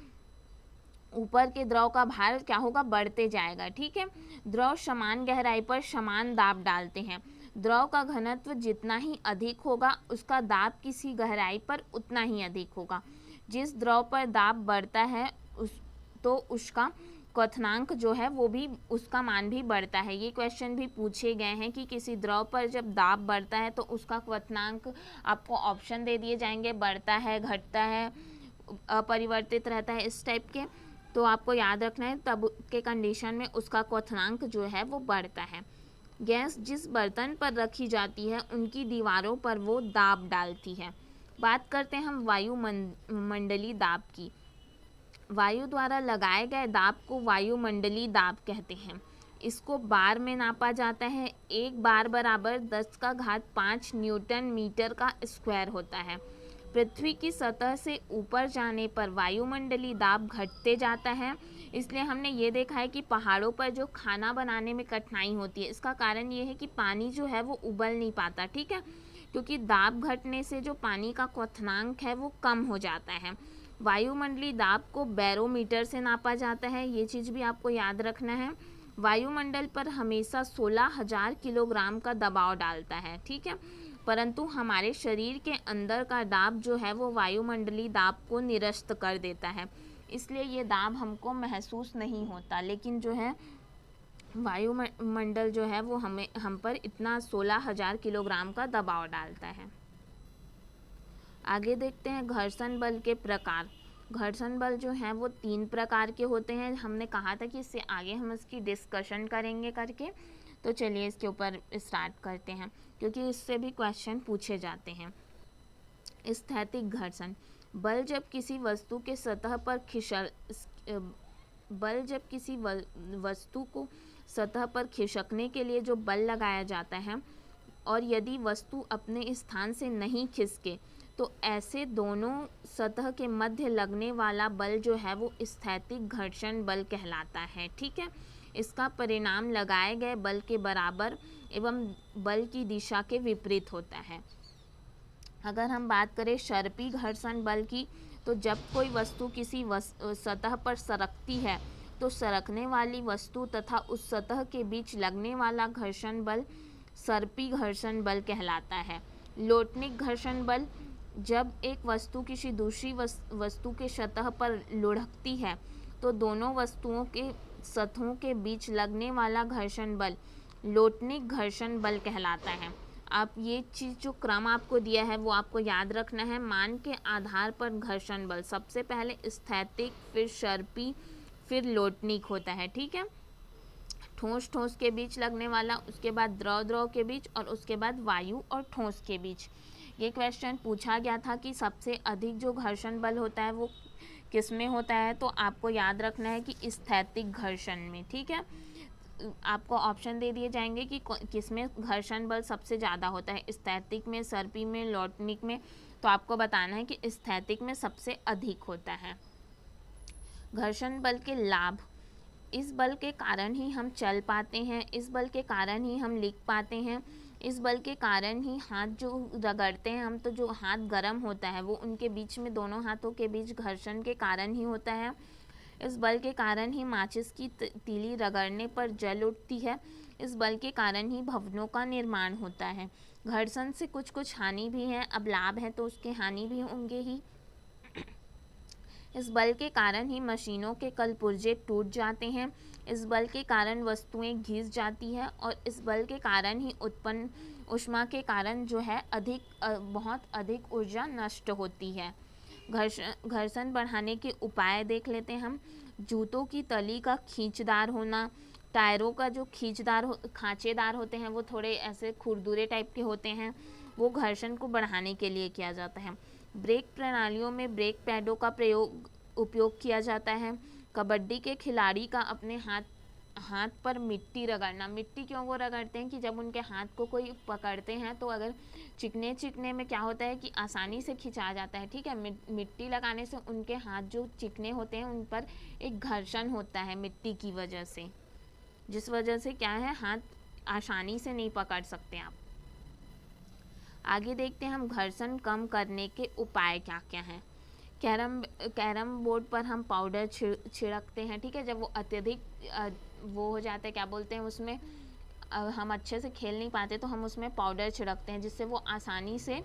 ऊपर के द्रव का भार क्या होगा, बढ़ते जाएगा, ठीक है। द्रव समान गहराई पर समान दाब डालते हैं। द्रव का घनत्व जितना ही अधिक होगा उसका दाब किसी गहराई पर उतना ही अधिक होगा। जिस द्रव पर दाब बढ़ता है तो उसका क्वथनांक जो है वो भी, उसका मान भी बढ़ता है। ये क्वेश्चन भी पूछे गए हैं कि किसी द्रव पर जब दाब बढ़ता है तो उसका क्वथनांक आपको ऑप्शन दे दिए जाएंगे, बढ़ता है, घटता है, अपरिवर्तित रहता है, इस टाइप के। तो आपको याद रखना है तब के कंडीशन में उसका क्वथनांक जो है वो बढ़ता है। गैस जिस बर्तन पर रखी जाती है उनकी दीवारों पर वो दाब डालती है। बात करते हैं हम वायुमंडलीय दाब की। वायु द्वारा लगाए गए दाब को वायुमंडलीय दाब कहते हैं। इसको बार में नापा जाता है। एक बार बराबर 10⁵ न्यूटन मीटर का स्क्वायर होता है। पृथ्वी की सतह से ऊपर जाने पर वायुमंडलीय दाब घटते जाता है। इसलिए हमने ये देखा है कि पहाड़ों पर जो खाना बनाने में कठिनाई होती है, इसका कारण ये है कि पानी जो है वो उबल नहीं पाता, ठीक है, क्योंकि दाब घटने से जो पानी का क्वथनांक है वो कम हो जाता है। वायुमंडलीय दाब को बैरोमीटर से नापा जाता है, ये चीज़ भी आपको याद रखना है। वायुमंडल पर हमेशा 16,000 किलोग्राम का दबाव डालता है, ठीक है, परंतु हमारे शरीर के अंदर का दाब जो है वो वायुमंडलीय दाब को निरस्त कर देता है, इसलिए ये दाब हमको महसूस नहीं होता। लेकिन जो है वायुमंडल जो है वो हम पर इतना 16,000 किलोग्राम का दबाव डालता है। आगे देखते हैं घर्षण बल के प्रकार। घर्षण बल जो है वो 3 प्रकार के होते हैं। हमने कहा था कि इससे आगे हम इसकी डिस्कशन करेंगे करके, तो चलिए इसके ऊपर स्टार्ट करते हैं, क्योंकि इससे भी क्वेश्चन पूछे जाते हैं। स्थैतिक घर्षण बल जब किसी वस्तु के सतह पर वस्तु को सतह पर खिसकने के लिए जो बल लगाया जाता है, और यदि वस्तु अपने स्थान से नहीं खिसके तो ऐसे दोनों सतह के मध्य लगने वाला बल जो है वो स्थैतिक घर्षण बल कहलाता है, ठीक है। इसका परिणाम लगाए गए बल के बराबर एवं बल की दिशा के विपरीत होता है। अगर हम बात करें सर्पी घर्षण बल की, तो जब कोई वस्तु किसी सतह पर सरकती है तो सरकने वाली वस्तु तथा उस सतह के बीच लगने वाला घर्षण बल सर्पी घर्षण बल कहलाता है। लोटनिक घर्षण बल जब एक वस्तु किसी दूसरी वस्तु के सतह पर लुढ़कती है तो दोनों वस्तुओं के सतहों के बीच लगने वाला घर्षण बल लोटनिक घर्षण बल कहलाता है। आप ये चीज़ जो क्रम आपको दिया है वो आपको याद रखना है। मान के आधार पर घर्षण बल सबसे पहले स्थैतिक, फिर सर्पी, फिर लोटनिक होता है, ठीक है। ठोस ठोस के बीच लगने वाला, उसके बाद द्रव द्रव के बीच, और उसके बाद वायु और ठोस के बीच। ये क्वेश्चन पूछा गया था कि सबसे अधिक जो घर्षण बल होता है वो किस में होता है, तो आपको याद रखना है कि स्थैतिक घर्षण में, ठीक है। आपको ऑप्शन दे दिए जाएंगे कि किस में घर्षण बल सबसे ज़्यादा होता है, स्थैतिक में, सर्पी में, लोटनिक में। तो आपको बताना है कि स्थैतिक में सबसे अधिक होता है। घर्षण बल के लाभ, इस बल के कारण ही हम चल पाते हैं, इस बल के कारण ही हम लिख पाते हैं, इस बल के कारण ही हाथ जो रगड़ते हैं हम, तो जो हाथ गर्म होता है वो उनके बीच में, दोनों हाथों के बीच घर्षण के कारण ही होता है। इस बल के कारण ही माचिस की तीली रगड़ने पर जल उठती है। इस बल के कारण ही भवनों का निर्माण होता है। घर्षण से कुछ कुछ हानि भी है, अब लाभ है तो उसके हानि भी होंगे ही। इस बल के कारण ही मशीनों के कल पुर्जे टूट जाते हैं, इस बल के कारण वस्तुएं घिस जाती है और इस बल के कारण ही उत्पन्न ऊष्मा के कारण जो है बहुत अधिक ऊर्जा नष्ट होती है। घर्षण बढ़ाने के उपाय देख लेते हैं हम। जूतों की तली का खींचदार होना, टायरों का जो खांचेदार होते हैं वो थोड़े ऐसे खुरदुरे टाइप के होते हैं, वो घर्षण को बढ़ाने के लिए किया जाता है। ब्रेक प्रणालियों में ब्रेक पैडों का उपयोग किया जाता है। कबड्डी के खिलाड़ी का अपने हाथ पर मिट्टी रगड़ना, मिट्टी क्यों वो रगड़ते हैं कि जब उनके हाथ को कोई पकड़ते हैं तो अगर चिकने में क्या होता है कि आसानी से खिंचा जाता है, ठीक है। मिट्टी लगाने से उनके हाथ जो चिकने होते हैं उन पर एक घर्षण होता है मिट्टी की वजह से, जिस वजह से क्या है, हाथ आसानी से नहीं पकड़ सकते आप। आगे देखते हैं हम घर्षण कम करने के उपाय क्या क्या हैं। कैरम बोर्ड पर हम पाउडर छिड़कते हैं, ठीक है। जब वो अत्यधिक वो हो जाता है, क्या बोलते हैं उसमें, हम अच्छे से खेल नहीं पाते तो हम उसमें पाउडर छिड़कते हैं, जिससे वो आसानी से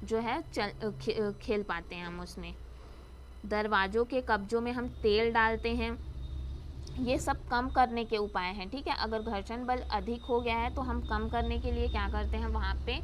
जो है खेल पाते हैं हम उसमें। दरवाज़ों के कब्जों में हम तेल डालते हैं, ये सब कम करने के उपाय हैं, ठीक है। अगर घर्षण बल अधिक हो गया है तो हम कम करने के लिए क्या करते हैं, वहाँ पे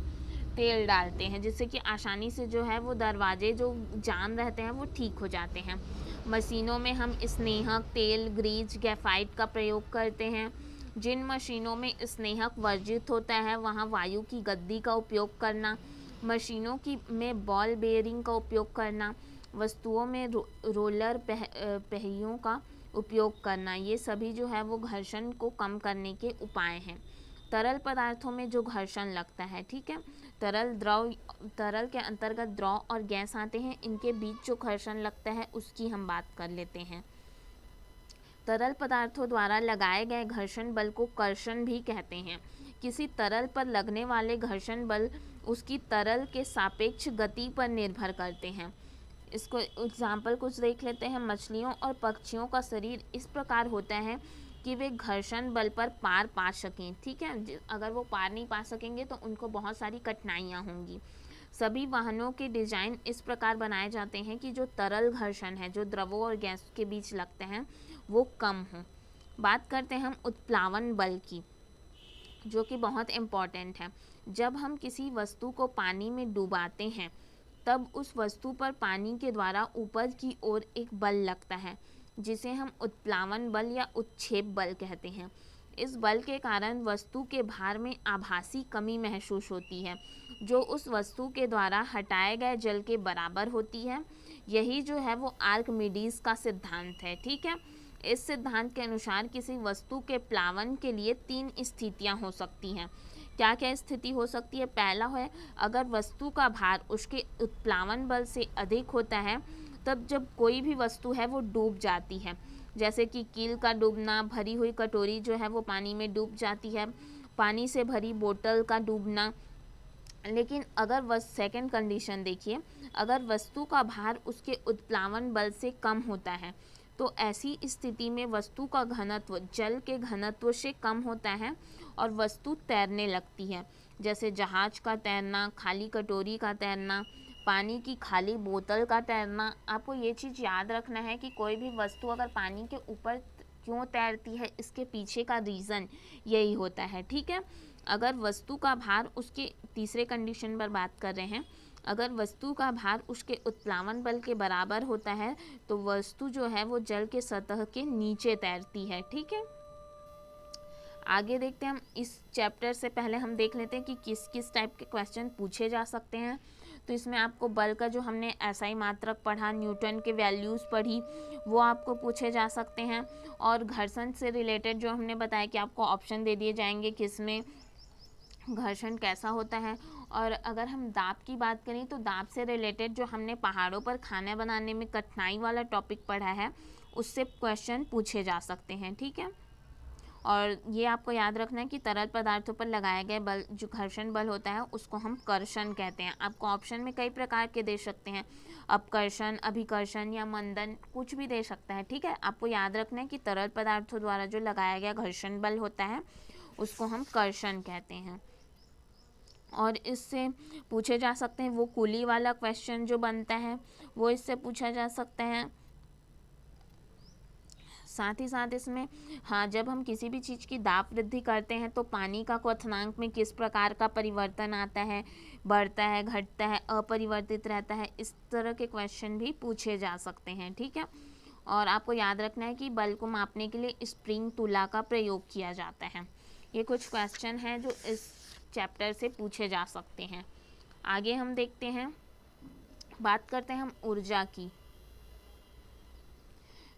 तेल डालते हैं, जिससे कि आसानी से जो है वो दरवाजे जो जाम रहते हैं वो ठीक हो जाते हैं। मशीनों में हम स्नेहक, तेल, ग्रीज, ग्रेफाइट का प्रयोग करते हैं। जिन मशीनों में स्नेहक वर्जित होता है वहाँ वायु की गद्दी का उपयोग करना, मशीनों की में बॉल बेयरिंग का उपयोग करना, वस्तुओं में रोलर पहियों का उपयोग करना, ये सभी जो है वो घर्षण को कम करने के उपाय हैं। तरल पदार्थों में जो घर्षण लगता है, ठीक है, तरल के अंतर्गत द्रव और गैस आते हैं, इनके बीच जो घर्षण लगता है उसकी हम बात कर लेते हैं। तरल पदार्थों द्वारा लगाए गए घर्षण बल को कर्षण भी कहते हैं। किसी तरल पर लगने वाले घर्षण बल उसकी तरल के सापेक्ष गति पर निर्भर करते हैं। इसको एग्जाम्पल कुछ देख लेते हैं। मछलियों और पक्षियों का शरीर इस प्रकार होता है कि वे घर्षण बल पर पार पा सकें, ठीक है। अगर वो पार नहीं पा सकेंगे तो उनको बहुत सारी कठिनाइयाँ होंगी। सभी वाहनों के डिज़ाइन इस प्रकार बनाए जाते हैं कि जो तरल घर्षण है, जो द्रवों और गैस के बीच लगते हैं, वो कम हो। बात करते हैं हम उत्प्लावन बल की, जो कि बहुत इम्पॉर्टेंट है। जब हम किसी वस्तु को पानी में डुबाते हैं तब उस वस्तु पर पानी के द्वारा ऊपर की ओर एक बल लगता है, जिसे हम उत्प्लावन बल या उत्क्षेप बल कहते हैं। इस बल के कारण वस्तु के भार में आभासी कमी महसूस होती है, जो उस वस्तु के द्वारा हटाए गए जल के बराबर होती है। यही जो है वो आर्किमिडीज का सिद्धांत है, ठीक है। इस सिद्धांत के अनुसार किसी वस्तु के प्लावन के लिए 3 स्थितियां हो सकती हैं। क्या क्या स्थिति हो सकती है? पहला है, अगर वस्तु का भार उसके उत्प्लावन बल से अधिक होता है, तब जब कोई भी वस्तु है वो डूब जाती है, जैसे कि कील का डूबना, भरी हुई कटोरी जो है वो पानी में डूब जाती है, पानी से भरी बोतल का डूबना। लेकिन अगर सेकंड कंडीशन देखिए, अगर वस्तु का भार उसके उत्प्लावन बल से कम होता है तो ऐसी स्थिति में वस्तु का घनत्व जल के घनत्व से कम होता है और वस्तु तैरने लगती है, जैसे जहाज का तैरना, खाली कटोरी का तैरना, पानी की खाली बोतल का तैरना। आपको ये चीज़ याद रखना है कि कोई भी वस्तु अगर पानी के ऊपर क्यों तैरती है, इसके पीछे का रीज़न यही होता है, ठीक है। अगर वस्तु का भार उसके तीसरे कंडीशन पर बात कर रहे हैं, अगर वस्तु का भार उसके उत्प्लावन बल के बराबर होता है तो वस्तु जो है वो जल के सतह के नीचे तैरती है, ठीक है। आगे देखते हैं हम। इस चैप्टर से पहले हम देख लेते हैं कि किस किस टाइप के क्वेश्चन पूछे जा सकते हैं। तो इसमें आपको बल का जो हमने एसआई मात्रक पढ़ा, न्यूटन के वैल्यूज़ पढ़ी, वो आपको पूछे जा सकते हैं। और घर्षण से रिलेटेड जो हमने बताया कि आपको ऑप्शन दे दिए जाएंगे किसमें घर्षण कैसा होता है। और अगर हम दाब की बात करें तो दाब से रिलेटेड जो हमने पहाड़ों पर खाना बनाने में कठिनाई वाला टॉपिक पढ़ा है, उससे क्वेश्चन पूछे जा सकते हैं, ठीक है। और ये आपको याद रखना है कि तरल पदार्थों पर लगाए गए बल, जो घर्षण बल होता है, उसको हम कर्षण कहते हैं। आपको ऑप्शन में कई प्रकार के दे सकते हैं, अपकर्षण, अभिकर्षण या मंदन, कुछ भी दे सकता है, ठीक है। आपको याद रखना है कि तरल पदार्थों द्वारा जो लगाया गया घर्षण बल होता है उसको हम कर्षण कहते हैं। और इससे पूछे जा सकते हैं वो कुली वाला क्वेश्चन जो बनता है वो इससे पूछा जा सकता है। साथ ही साथ इसमें हाँ, जब हम किसी भी चीज़ की दाब वृद्धि करते हैं तो पानी का क्वथनांक में किस प्रकार का परिवर्तन आता है, बढ़ता है, घटता है, अपरिवर्तित रहता है, इस तरह के क्वेश्चन भी पूछे जा सकते हैं। ठीक है, और आपको याद रखना है कि बल को मापने के लिए स्प्रिंग तुला का प्रयोग किया जाता है। ये कुछ क्वेश्चन हैं जो इस चैप्टर से पूछे जा सकते हैं। आगे हम देखते हैं, बात करते हैं हम ऊर्जा की।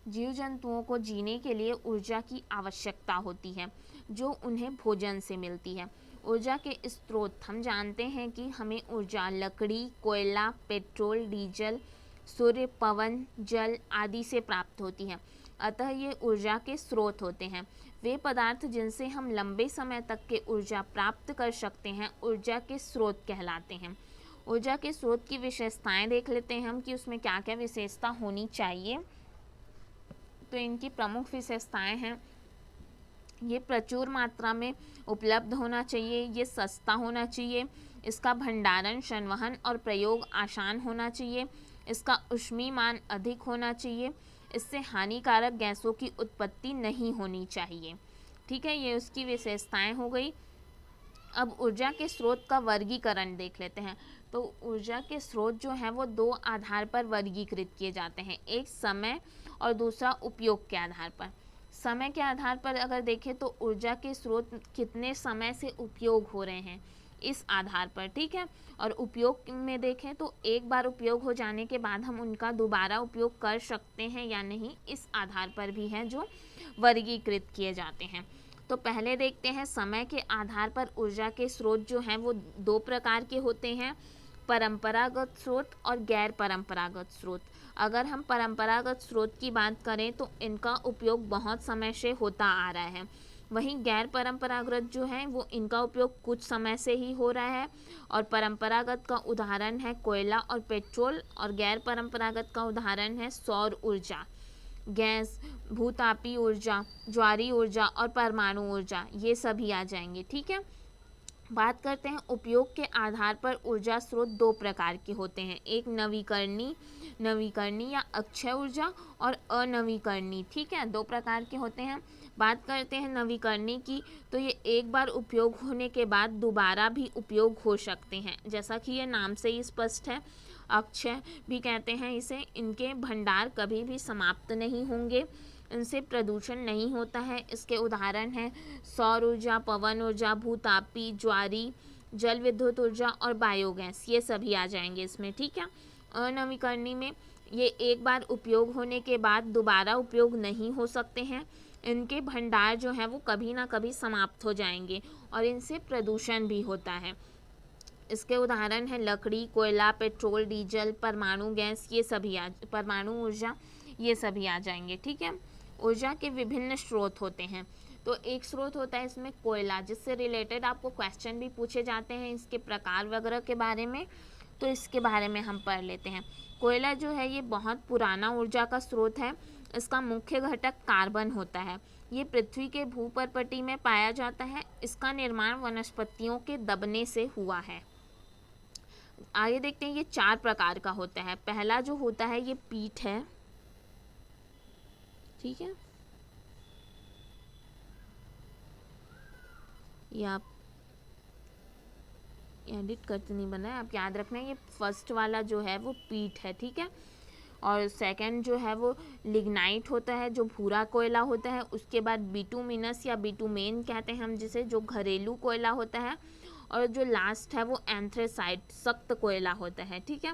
जीव जंतुओं को जीने के लिए ऊर्जा की आवश्यकता होती है जो उन्हें भोजन से मिलती है। ऊर्जा के स्रोत हम जानते हैं कि हमें ऊर्जा लकड़ी, कोयला, पेट्रोल, डीजल, सूर्य, पवन, जल आदि से प्राप्त होती है। अतः ये ऊर्जा के स्रोत होते हैं। वे पदार्थ जिनसे हम लंबे समय तक के ऊर्जा प्राप्त कर सकते हैं ऊर्जा के स्रोत कहलाते हैं। ऊर्जा के स्रोत की विशेषताएं देख लेते हैं हम कि उसमें क्या क्या विशेषता होनी चाहिए। तो इनकी प्रमुख विशेषताएं हैं, ये प्रचुर मात्रा में उपलब्ध होना चाहिए, ये सस्ता होना चाहिए, इसका भंडारण, संवहन और प्रयोग आसान होना चाहिए, इसका ऊष्मीमान अधिक होना चाहिए, इससे हानिकारक गैसों की उत्पत्ति नहीं होनी चाहिए। ठीक है, ये उसकी विशेषताएं हो गई। अब ऊर्जा के स्रोत का वर्गीकरण देख लेते हैं। तो ऊर्जा के स्रोत जो हैं वो दो आधार पर वर्गीकृत किए जाते हैं, एक समय और दूसरा उपयोग के आधार पर। समय के आधार पर अगर देखें तो ऊर्जा के स्रोत कितने समय से उपयोग हो रहे हैं इस आधार पर। ठीक है, और उपयोग में देखें तो एक बार उपयोग हो जाने के बाद हम उनका दोबारा उपयोग कर सकते हैं या नहीं, इस आधार पर भी है जो वर्गीकृत किए जाते हैं। तो पहले देखते हैं, समय के आधार पर ऊर्जा के स्रोत जो हैं वो दो प्रकार के होते हैं, परंपरागत स्रोत और गैर परंपरागत स्रोत। अगर हम परंपरागत स्रोत की बात करें तो इनका उपयोग बहुत समय से होता आ रहा है। वहीं गैर परंपरागत जो है वो इनका उपयोग कुछ समय से ही हो रहा है। और परंपरागत का उदाहरण है कोयला और पेट्रोल, और गैर परंपरागत का उदाहरण है सौर ऊर्जा, गैस, भूतापी ऊर्जा, ज्वारीय ऊर्जा और परमाणु ऊर्जा, ये सभी आ जाएंगे। ठीक है, बात करते हैं उपयोग के आधार पर ऊर्जा स्रोत दो प्रकार के होते हैं, एक नवीकरणीय या अक्षय ऊर्जा और अनवीकरणीय। ठीक है, दो प्रकार के होते हैं। बात करते हैं नवीकरणीय की, तो ये एक बार उपयोग होने के बाद दोबारा भी उपयोग हो सकते हैं, जैसा कि ये नाम से ही स्पष्ट है। अक्षय भी कहते हैं इसे, इनके भंडार कभी भी समाप्त नहीं होंगे, इनसे प्रदूषण नहीं होता है। इसके उदाहरण हैं सौर ऊर्जा, पवन ऊर्जा, भूतापी, ज्वारी, जल विद्युत ऊर्जा और बायोगैस, ये सभी आ जाएंगे इसमें। ठीक है, अनवीकरणीय में ये एक बार उपयोग होने के बाद दोबारा उपयोग नहीं हो सकते हैं, इनके भंडार जो हैं वो कभी ना कभी समाप्त हो जाएंगे और इनसे प्रदूषण भी होता है। इसके उदाहरण हैं लकड़ी, कोयला, पेट्रोल, डीजल, परमाणु गैस, ये सभी परमाणु ऊर्जा, ये सभी आ जाएंगे। ठीक है, ऊर्जा के विभिन्न स्रोत होते हैं। तो एक स्रोत होता है इसमें कोयला, जिससे रिलेटेड आपको क्वेश्चन भी पूछे जाते हैं इसके प्रकार वगैरह के बारे में, तो इसके बारे में हम पढ़ लेते हैं। कोयला जो है ये बहुत पुराना ऊर्जा का स्रोत है। इसका मुख्य घटक कार्बन होता है। ये पृथ्वी के भूपर्पटी में पाया जाता है। इसका निर्माण वनस्पतियों के दबने से हुआ है। आगे देखते हैं, ये चार प्रकार का होता है। पहला जो होता है ये पीट है। ठीक है, ये आप एडिट करते नहीं बना है, आप याद रखना है, ये फर्स्ट वाला जो है वो पीट है। ठीक है, और सेकंड जो है वो लिग्नाइट होता है, जो भूरा कोयला होता है। उसके बाद बिटुमिनस या बिटुमेन कहते हैं हम जिसे, जो घरेलू कोयला होता है। और जो लास्ट है वो एंथ्रेसाइट, सख्त कोयला होता है। ठीक है,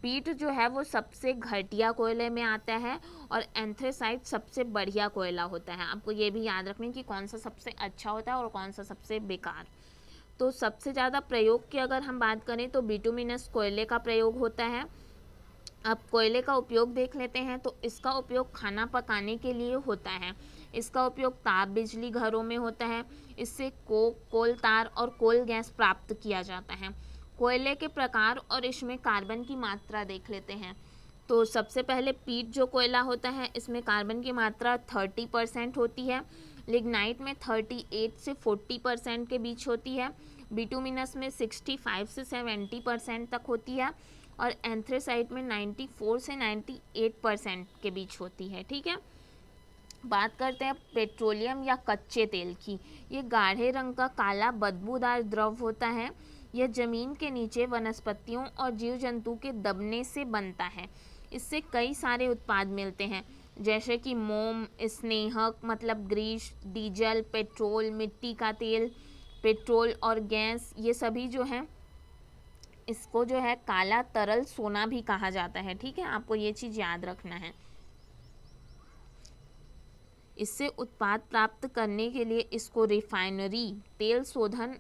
पीट जो है वो सबसे घटिया कोयले में आता है और एंथ्रेसाइट सबसे बढ़िया कोयला होता है। आपको ये भी याद रखना कि कौन सा सबसे अच्छा होता है और कौन सा सबसे बेकार। तो सबसे ज़्यादा प्रयोग की अगर हम बात करें तो बिटुमिनस कोयले का प्रयोग होता है। अब कोयले का उपयोग देख लेते हैं। तो इसका उपयोग खाना पकाने के लिए होता है। इसका उपयोग ताप बिजली घरों में होता है। इससे कोल तार और कोल गैस प्राप्त किया जाता है। कोयले के प्रकार और इसमें कार्बन की मात्रा देख लेते हैं। तो सबसे पहले पीट जो कोयला होता है इसमें कार्बन की मात्रा 30% होती है। लिग्नाइट में 38 से 40% के बीच होती है। बिटुमिनस में 65 से 70% तक होती है और एंथ्रेसाइट में 94 से 98% के बीच होती है। ठीक है, बात करते हैं पेट्रोलियम या कच्चे तेल की। ये गाढ़े रंग का काला बदबूदार द्रव होता है। यह जमीन के नीचे वनस्पतियों और जीव जंतु के दबने से बनता है। इससे कई सारे उत्पाद मिलते हैं, जैसे कि मोम, स्नेहक मतलब ग्रीस, डीजल, पेट्रोल, मिट्टी का तेल, पेट्रोल और गैस, ये सभी जो है इसको जो है काला तरल सोना भी कहा जाता है। ठीक है, आपको ये चीज़ याद रखना है। इससे उत्पाद प्राप्त करने के लिए इसको रिफाइनरी, तेल शोधन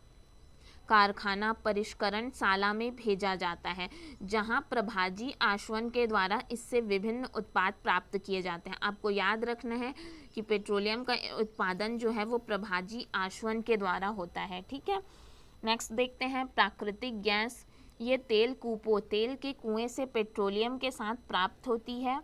कारखाना, परिष्करण शाला में भेजा जाता है, जहां प्रभाजी आसवन के द्वारा इससे विभिन्न उत्पाद प्राप्त किए जाते हैं। आपको याद रखना है कि पेट्रोलियम का उत्पादन जो है वो प्रभाजी आसवन के द्वारा होता है। ठीक है, नेक्स्ट देखते हैं प्राकृतिक गैस। ये तेल कूपों, तेल के कुएं से पेट्रोलियम के साथ प्राप्त होती है।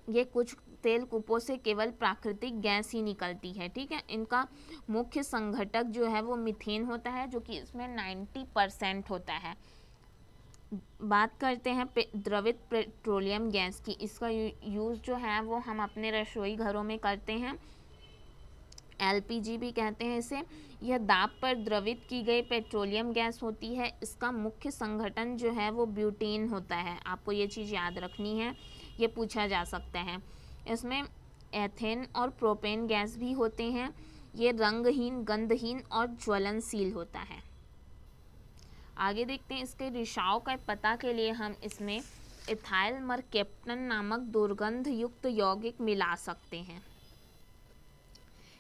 ये कुछ तेल कूपों से केवल प्राकृतिक गैस ही निकलती है। ठीक है, इनका मुख्य संघटक जो है वो मीथेन होता है, जो कि इसमें 90% होता है। बात करते हैं द्रवित पेट्रोलियम गैस की। इसका यूज़ जो है वो हम अपने रसोई घरों में करते हैं, LPG भी कहते हैं इसे। यह दाब पर द्रवित की गई पेट्रोलियम गैस होती है। इसका मुख्य संघटन जो है वो ब्यूटेन होता है। आपको ये चीज़ याद रखनी है, ये पूछा जा सकता है। इसमें एथेन और प्रोपेन गैस भी होते हैं। ये रंगहीन, गंधहीन और ज्वलनशील होता है। आगे देखते हैं इसके रिसाव का पता के लिए हम इसमें इथाइल मरकेप्टन नामक दुर्गंध युक्त यौगिक मिला सकते हैं।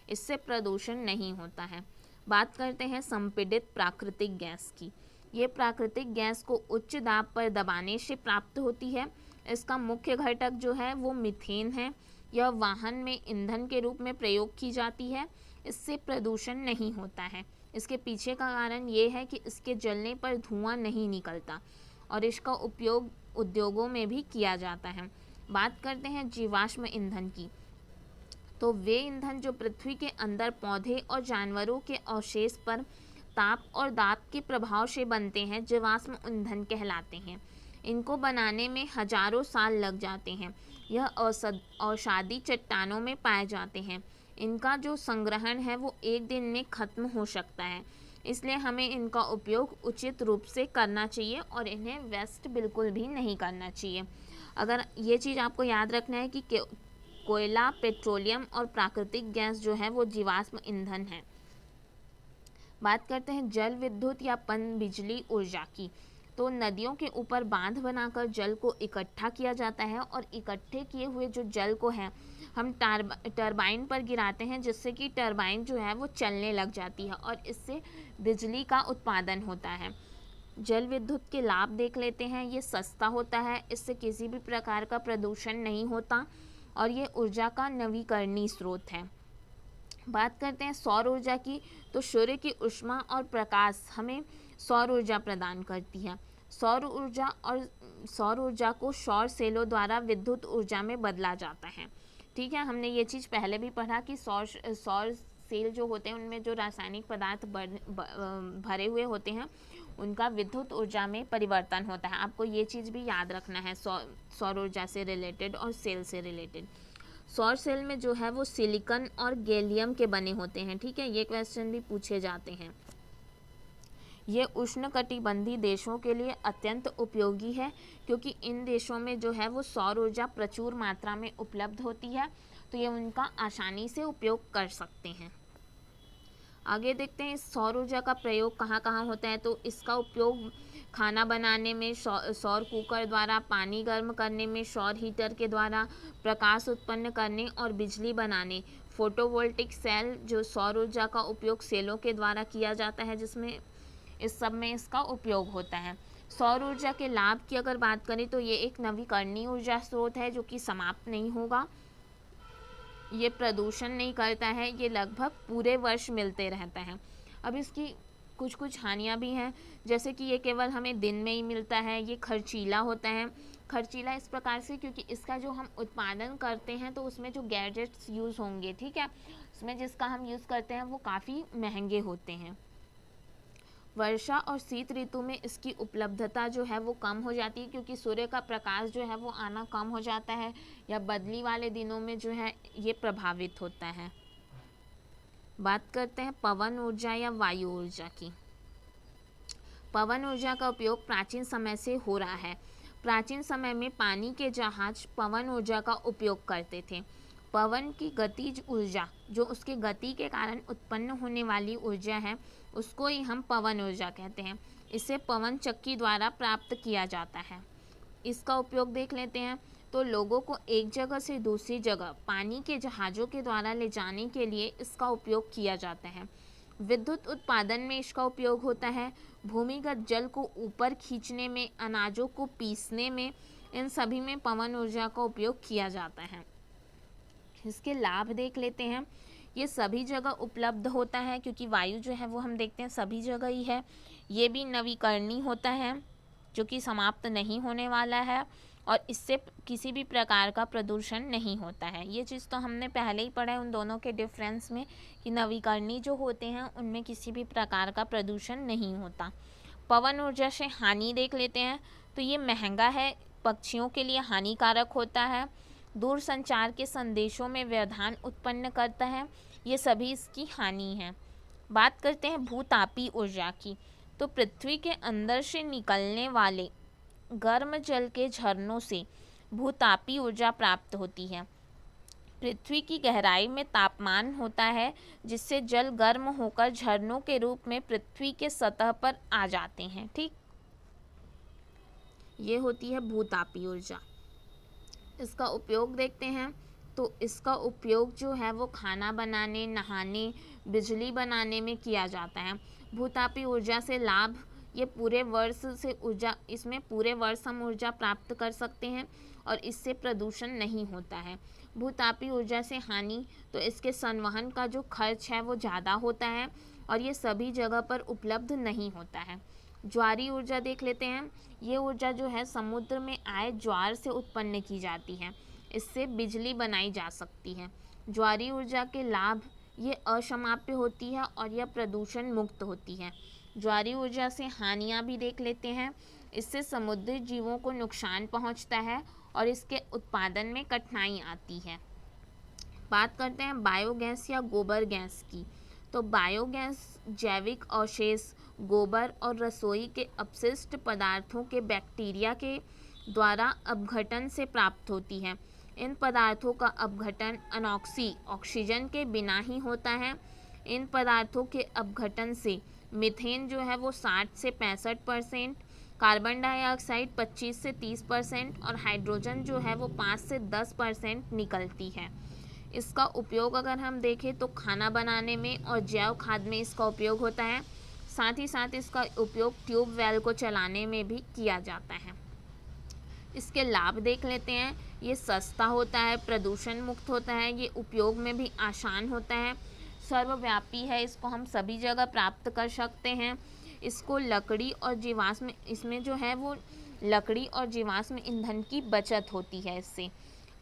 इससे प्रदूषण नहीं होता है। बात करते हैं संपीड़ित प्राकृतिक गैस की। ये प्राकृतिक गैस को उच्च दाब पर दबाने से प्राप्त होती है। इसका मुख्य घटक जो है वो मीथेन है। यह वाहन में ईंधन के रूप में प्रयोग की जाती है। इससे प्रदूषण नहीं होता है। इसके पीछे का कारण ये है कि इसके जलने पर धुआं नहीं निकलता और इसका उपयोग उद्योगों में भी किया जाता है। बात करते हैं जीवाश्म ईंधन की। तो वे ईंधन जो पृथ्वी के अंदर पौधे और जानवरों के अवशेष पर ताप और दाब के प्रभाव से बनते हैं, जीवाश्म ईंधन कहलाते हैं। इनको बनाने में हजारों साल लग जाते हैं। यह औषधि चट्टानों में पाए जाते हैं। इनका जो संग्रहण है वो एक दिन में खत्म हो सकता है, इसलिए हमें इनका उपयोग उचित रूप से करना चाहिए और इन्हें वेस्ट बिल्कुल भी नहीं करना चाहिए। अगर ये चीज़ आपको याद रखना है कि कोयला, पेट्रोलियम और प्राकृतिक गैस जो है वो जीवाश्म ईंधन है। बात करते हैं जल विद्युत या पन बिजली ऊर्जा की। तो नदियों के ऊपर बांध बनाकर जल को इकट्ठा किया जाता है और इकट्ठे किए हुए जो जल को है हम टरबाइन पर गिराते हैं, जिससे कि टरबाइन जो है वो चलने लग जाती है और इससे बिजली का उत्पादन होता है। जल विद्युत के लाभ देख लेते हैं। ये सस्ता होता है, इससे किसी भी प्रकार का प्रदूषण नहीं होता और ये ऊर्जा का नवीकरणीय स्रोत है। बात करते हैं सौर ऊर्जा की। तो सूर्य की ऊष्मा और प्रकाश हमें सौर ऊर्जा प्रदान करती है। सौर ऊर्जा को सौर सेलों द्वारा विद्युत ऊर्जा में बदला जाता है। ठीक है, हमने ये चीज़ पहले भी पढ़ा कि सौर सेल जो होते हैं उनमें जो रासायनिक पदार्थ भरे हुए होते हैं उनका विद्युत ऊर्जा में परिवर्तन होता है। आपको ये चीज़ भी याद रखना है सौर ऊर्जा से रिलेटेड और सेल से रिलेटेड। सौर सेल में जो है वो सिलिकॉन और गैलियम के बने होते हैं। ठीक है, ये क्वेश्चन भी पूछे जाते हैं। ये उष्णकटिबंधीय देशों के लिए अत्यंत उपयोगी है, क्योंकि इन देशों में जो है वो सौर ऊर्जा प्रचुर मात्रा में उपलब्ध होती है, तो ये उनका आसानी से उपयोग कर सकते हैं। आगे देखते हैं इस सौर ऊर्जा का प्रयोग कहाँ कहाँ होता है। तो इसका उपयोग खाना बनाने में, सौर कुकर द्वारा पानी गर्म करने में, सौर हीटर के द्वारा प्रकाश उत्पन्न करने और बिजली बनाने, फोटोवोल्टिक सेल जो सौर ऊर्जा का उपयोग सेलों के द्वारा किया जाता है, जिसमें इस सब में इसका उपयोग होता है। सौर ऊर्जा के लाभ की अगर बात करें तो ये एक नवीकरणीय ऊर्जा स्रोत है जो कि समाप्त नहीं होगा। ये प्रदूषण नहीं करता है, ये लगभग पूरे वर्ष मिलते रहता है। अब इसकी कुछ कुछ हानियाँ भी हैं, जैसे कि ये केवल हमें दिन में ही मिलता है। ये खर्चीला होता है। खर्चीला इस प्रकार से क्योंकि इसका जो हम उत्पादन करते हैं तो उसमें जो गैजेट्स यूज़ होंगे, ठीक है, उसमें जिसका हम यूज़ करते हैं वो काफ़ी महंगे होते हैं। वर्षा और शीत ऋतु में इसकी उपलब्धता जो है वो कम हो जाती है, क्योंकि सूर्य का प्रकाश जो है वो आना कम हो जाता है, या बदली वाले दिनों में जो है ये प्रभावित होता है। बात करते हैं पवन ऊर्जा या वायु ऊर्जा की। पवन ऊर्जा का उपयोग प्राचीन समय से हो रहा है। प्राचीन समय में पानी के जहाज पवन ऊर्जा का उपयोग करते थे। पवन की गतिज ऊर्जा, जो उसकी गति के कारण उत्पन्न होने वाली ऊर्जा है, उसको ही हम पवन ऊर्जा कहते हैं। इसे पवन चक्की द्वारा प्राप्त किया जाता है। इसका उपयोग देख लेते हैं। तो लोगों को एक जगह से दूसरी जगह पानी के जहाज़ों के द्वारा ले जाने के लिए इसका उपयोग किया जाता है। विद्युत उत्पादन में इसका उपयोग होता है। भूमिगत जल को ऊपर खींचने में, अनाजों को पीसने में, इन सभी में पवन ऊर्जा का उपयोग किया जाता है। इसके लाभ देख लेते हैं। ये सभी जगह उपलब्ध होता है, क्योंकि वायु जो है वो हम देखते हैं सभी जगह ही है। ये भी नवीकरणीय होता है, जो कि समाप्त नहीं होने वाला है, और इससे किसी भी प्रकार का प्रदूषण नहीं होता है। ये चीज़ तो हमने पहले ही पढ़ा है उन दोनों के डिफरेंस में, कि नवीकरणीय जो होते हैं उनमें किसी भी प्रकार का प्रदूषण नहीं होता। पवन ऊर्जा से हानि देख लेते हैं। तो ये महंगा है, पक्षियों के लिए हानिकारक होता है, दूर संचार के संदेशों में व्यवधान उत्पन्न करता है। ये सभी इसकी हानि है। बात करते हैं भूतापी ऊर्जा की। तो पृथ्वी के अंदर से निकलने वाले गर्म जल के झरनों से भूतापी ऊर्जा प्राप्त होती है। पृथ्वी की गहराई में तापमान होता है, जिससे जल गर्म होकर झरनों के रूप में पृथ्वी के सतह पर आ जाते हैं। ठीक, ये होती है भूतापी ऊर्जा। इसका उपयोग देखते हैं। तो इसका उपयोग जो है वो खाना बनाने, नहाने, बिजली बनाने में किया जाता है। भूतापी ऊर्जा से लाभ, ये पूरे वर्ष से ऊर्जा, इसमें पूरे वर्ष हम ऊर्जा प्राप्त कर सकते हैं और इससे प्रदूषण नहीं होता है। भूतापी ऊर्जा से हानि, तो इसके संवहन का जो खर्च है वो ज़्यादा होता है और ये सभी जगह पर उपलब्ध नहीं होता है। ज्वारी ऊर्जा देख लेते हैं। ये ऊर्जा जो है समुद्र में आए ज्वार से उत्पन्न की जाती है। इससे बिजली बनाई जा सकती है। ज्वारी ऊर्जा के लाभ, ये अशमाप्य होती है और यह प्रदूषण मुक्त होती है। ज्वारी ऊर्जा से हानियाँ भी देख लेते हैं। इससे समुद्री जीवों को नुकसान पहुंचता है और इसके उत्पादन में कठिनाई आती है। बात करते हैं बायोगैस या गोबर गैस की। तो बायोगैस जैविक अवशेष, गोबर और रसोई के अपशिष्ट पदार्थों के बैक्टीरिया के द्वारा अपघटन से प्राप्त होती है। इन पदार्थों का अपघटन ऑक्सीजन के बिना ही होता है। इन पदार्थों के अपघटन से मीथेन जो है वो 60 से 65%, कार्बन डाइऑक्साइड 25 से 30% और हाइड्रोजन जो है वो 5 से 10% निकलती है। इसका उपयोग अगर हम देखें तो खाना बनाने में और जैव खाद में इसका उपयोग होता है। साथ ही साथ इसका उपयोग ट्यूबवेल को चलाने में भी किया जाता है। इसके लाभ देख लेते हैं। ये सस्ता होता है, प्रदूषण मुक्त होता है, ये उपयोग में भी आसान होता है, सर्वव्यापी है, इसको हम सभी जगह प्राप्त कर सकते हैं। इसको लकड़ी और जीवाश्म, इसमें जो है वो लकड़ी और जीवाश्म ईंधन की बचत होती है इससे।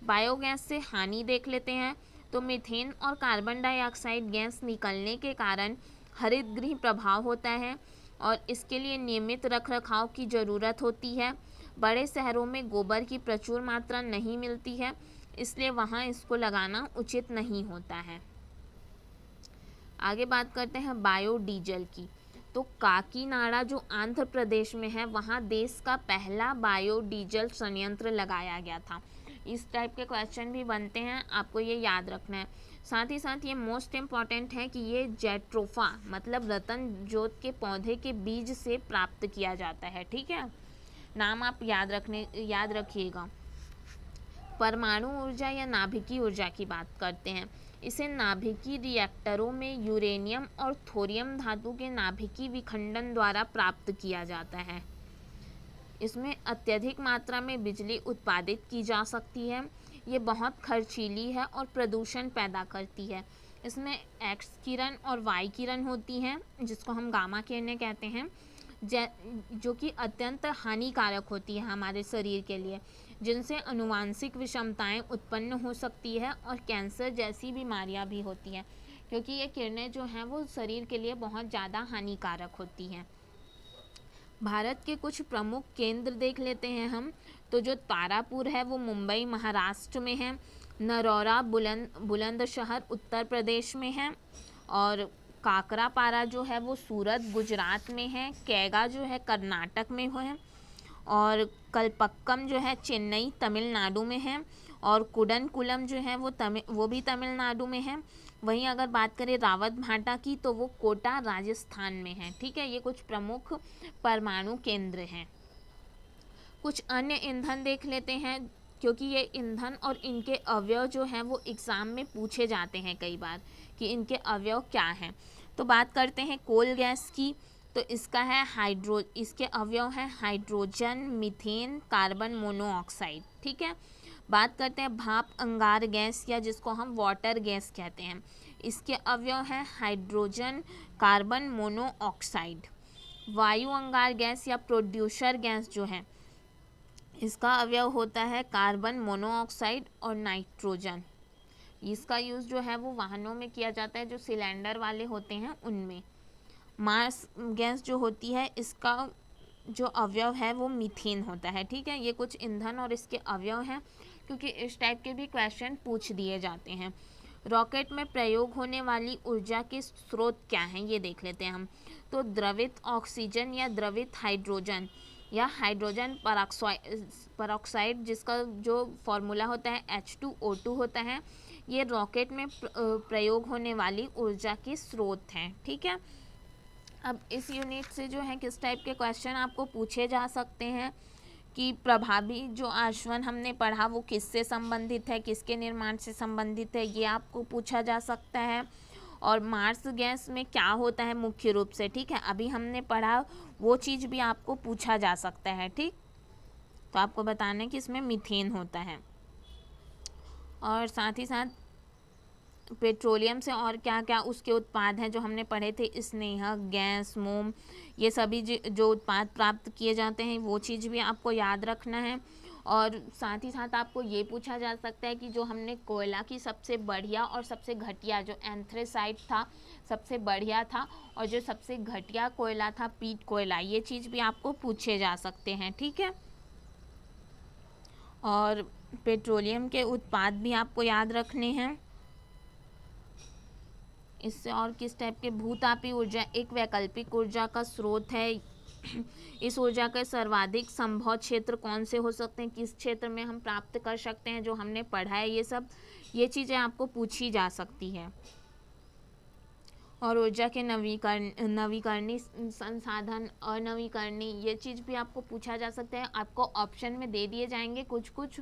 बायोगैस से हानि देख लेते हैं। तो मीथेन और कार्बन डाइऑक्साइड गैस निकलने के कारण हरितगृह प्रभाव होता है और इसके लिए नियमित रखरखाव की ज़रूरत होती है। बड़े शहरों में गोबर की प्रचुर मात्रा नहीं मिलती है, इसलिए वहाँ इसको लगाना उचित नहीं होता है। आगे बात करते हैं बायोडीजल की। तो काकीनाडा जो आंध्र प्रदेश में है, वहाँ देश का पहला बायोडीजल संयंत्र लगाया गया था। इस टाइप के क्वेश्चन भी बनते हैं, आपको ये याद रखना है। साथ ही साथ ये मोस्ट इम्पॉर्टेंट है कि ये जेट्रोफा मतलब रतन जोत के पौधे के बीज से प्राप्त किया जाता है। ठीक है, नाम आप याद रखिएगा। परमाणु ऊर्जा या नाभिकीय ऊर्जा की बात करते हैं। इसे नाभिकीय रिएक्टरों में यूरेनियम और थोरियम धातु के नाभिकीय विखंडन द्वारा प्राप्त किया जाता है। इसमें अत्यधिक मात्रा में बिजली उत्पादित की जा सकती है। ये बहुत खर्चीली है और प्रदूषण पैदा करती है। इसमें एक्स किरण और वाई किरण होती हैं, जिसको हम गामा किरणें कहते हैं, जो कि अत्यंत हानिकारक होती है हमारे शरीर के लिए, जिनसे आनुवांशिक विषमताएं उत्पन्न हो सकती है और कैंसर जैसी बीमारियां भी होती हैं, क्योंकि ये किरणें जो हैं वो शरीर के लिए बहुत ज़्यादा हानिकारक होती हैं। भारत के कुछ प्रमुख केंद्र देख लेते हैं हम। तो जो तारापुर है वो मुंबई महाराष्ट्र में है, नरौरा बुलंदशहर उत्तर प्रदेश में है, और काकरापारा जो है वो सूरत गुजरात में है, कैगा जो है कर्नाटक में है, और कलपक्कम जो है चेन्नई तमिलनाडु में है, और कुडनकुलम जो है वो भी तमिलनाडु में है। वहीं अगर बात करें रावत भाटा की तो वो कोटा राजस्थान में है। ठीक है, ये कुछ प्रमुख परमाणु केंद्र हैं। कुछ अन्य ईंधन देख लेते हैं, क्योंकि ये ईंधन और इनके अवयव जो हैं वो एग्ज़ाम में पूछे जाते हैं कई बार कि इनके अवयव क्या हैं। तो बात करते हैं कोल गैस की। तो इसके अवयव हैं हाइड्रोजन, मीथेन, कार्बन मोनोऑक्साइड। ठीक है, बात करते हैं भाप अंगार गैस, या जिसको हम वाटर गैस कहते हैं। इसके अवयव हैं हाइड्रोजन, कार्बन मोनोऑक्साइड। वायु अंगार गैस या प्रोड्यूसर गैस जो है, इसका अवयव होता है कार्बन मोनोऑक्साइड और नाइट्रोजन। इसका यूज़ जो है वो वाहनों में किया जाता है, जो सिलेंडर वाले होते हैं उनमें। मार्स गैस जो होती है, इसका जो अवयव है वो मीथेन होता है। ठीक है, ये कुछ ईंधन और इसके अवयव हैं, क्योंकि इस टाइप के भी क्वेश्चन पूछ दिए जाते हैं। रॉकेट में प्रयोग होने वाली ऊर्जा के स्रोत क्या हैं, ये देख लेते हैं हम। तो द्रवित ऑक्सीजन या द्रवित हाइड्रोजन या हाइड्रोजन परऑक्साइड, जिसका जो फॉर्मूला होता है H2O2 होता है, ये रॉकेट में प्रयोग होने वाली ऊर्जा के स्रोत हैं। ठीक है, अब इस यूनिट से जो है किस टाइप के क्वेश्चन आपको पूछे जा सकते हैं कि प्रभावी जो आश्वन हमने पढ़ा वो किससे संबंधित है, किसके निर्माण से संबंधित है, ये आपको पूछा जा सकता है। और मार्स गैस में क्या होता है मुख्य रूप से, ठीक है, अभी हमने पढ़ा वो चीज़ भी आपको पूछा जा सकता है। ठीक, तो आपको बताना है कि इसमें मीथेन होता है। और साथ ही साथ पेट्रोलियम से और क्या क्या उसके उत्पाद हैं जो हमने पढ़े थे, स्नेहक, गैस, मोम, ये सभी जो उत्पाद प्राप्त किए जाते हैं वो चीज़ भी आपको याद रखना है। और साथ ही साथ आपको ये पूछा जा सकता है कि जो हमने कोयला की सबसे बढ़िया और सबसे घटिया, जो एंथ्रेसाइट था सबसे बढ़िया था, और जो सबसे घटिया कोयला था पीट कोयला, ये चीज़ भी आपको पूछे जा सकते हैं। ठीक है, और पेट्रोलियम के उत्पाद भी आपको याद रखने हैं। इससे और किस टाइप के भूतापी ऊर्जा एक वैकल्पिक ऊर्जा का स्रोत है। इस ऊर्जा के सर्वाधिक संभव क्षेत्र कौन से हो सकते हैं, किस क्षेत्र में हम प्राप्त कर सकते हैं, जो हमने पढ़ा है ये चीज़ें आपको पूछी जा सकती है। और ऊर्जा के नवीकरणीय संसाधन, अनवीकरणीय, ये चीज़ भी आपको पूछा जा सकता है। आपको ऑप्शन में दे दिए जाएंगे कुछ कुछ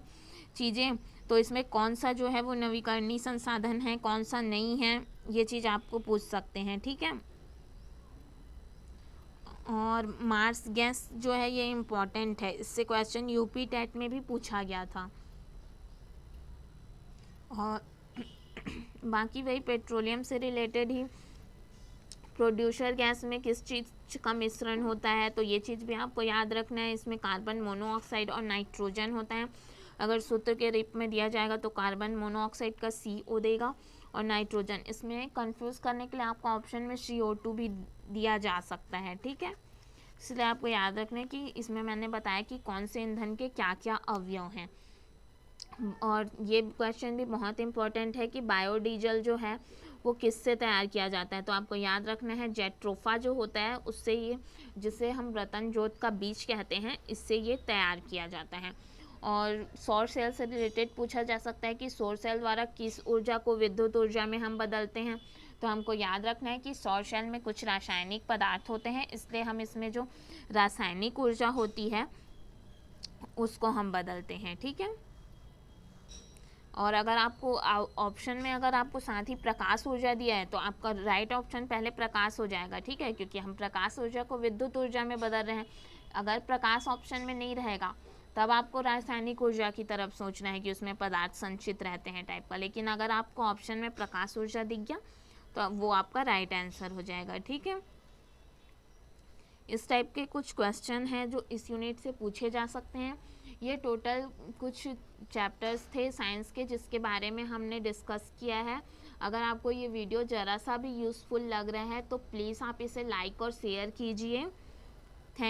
चीज़ें, तो इसमें कौन सा जो है वो नवीकरणीय संसाधन है, कौन सा नहीं है, ये चीज़ आपको पूछ सकते हैं। ठीक है, और मार्स गैस जो है ये इम्पॉर्टेंट है, इससे क्वेश्चन यूपी टेट में भी पूछा गया था। और बाकी वही पेट्रोलियम से रिलेटेड ही, प्रोड्यूसर गैस में किस चीज़ का मिश्रण होता है, तो ये चीज़ भी आपको याद रखना है। इसमें कार्बन मोनोऑक्साइड और नाइट्रोजन होता है। अगर सूत्र के रूप में दिया जाएगा तो कार्बन मोनोऑक्साइड का CO देगा और नाइट्रोजन। इसमें कंफ्यूज करने के लिए आपको ऑप्शन में CO2 भी दिया जा सकता है। ठीक है, इसलिए आपको याद रखना है कि इसमें मैंने बताया कि कौन से ईंधन के क्या क्या अवयव हैं। और ये क्वेश्चन भी बहुत इंपॉर्टेंट है कि बायोडीजल जो है वो किससे तैयार किया जाता है, तो आपको याद रखना है जेट्रोफा जो होता है उससे, ये जिसे हम रतन जोत का बीज कहते हैं, इससे ये तैयार किया जाता है। और सौर सेल से रिलेटेड पूछा जा सकता है कि सौर सेल द्वारा किस ऊर्जा को विद्युत ऊर्जा में हम बदलते हैं, तो हमको याद रखना है कि सौर सेल में कुछ रासायनिक पदार्थ होते हैं, इसलिए हम इसमें जो रासायनिक ऊर्जा होती है उसको हम बदलते हैं। ठीक है, और अगर आपको ऑप्शन में अगर आपको साथ ही प्रकाश ऊर्जा दिया है तो आपका राइट ऑप्शन पहले प्रकाश हो जाएगा। ठीक है, क्योंकि हम प्रकाश ऊर्जा को विद्युत ऊर्जा में बदल रहे हैं। अगर प्रकाश ऑप्शन में नहीं रहेगा तब आपको रासायनिक ऊर्जा की तरफ सोचना है कि उसमें पदार्थ संचित रहते हैं टाइप का। लेकिन अगर आपको ऑप्शन में प्रकाश ऊर्जा दिख गया तो वो आपका राइट आंसर हो जाएगा। ठीक है, इस टाइप के कुछ क्वेश्चन हैं जो इस यूनिट से पूछे जा सकते हैं। ये टोटल कुछ चैप्टर्स थे साइंस के जिसके बारे में हमने डिस्कस किया है। अगर आपको ये वीडियो ज़रा सा भी यूज़फुल लग रहा है तो प्लीज़ आप इसे लाइक और शेयर कीजिए।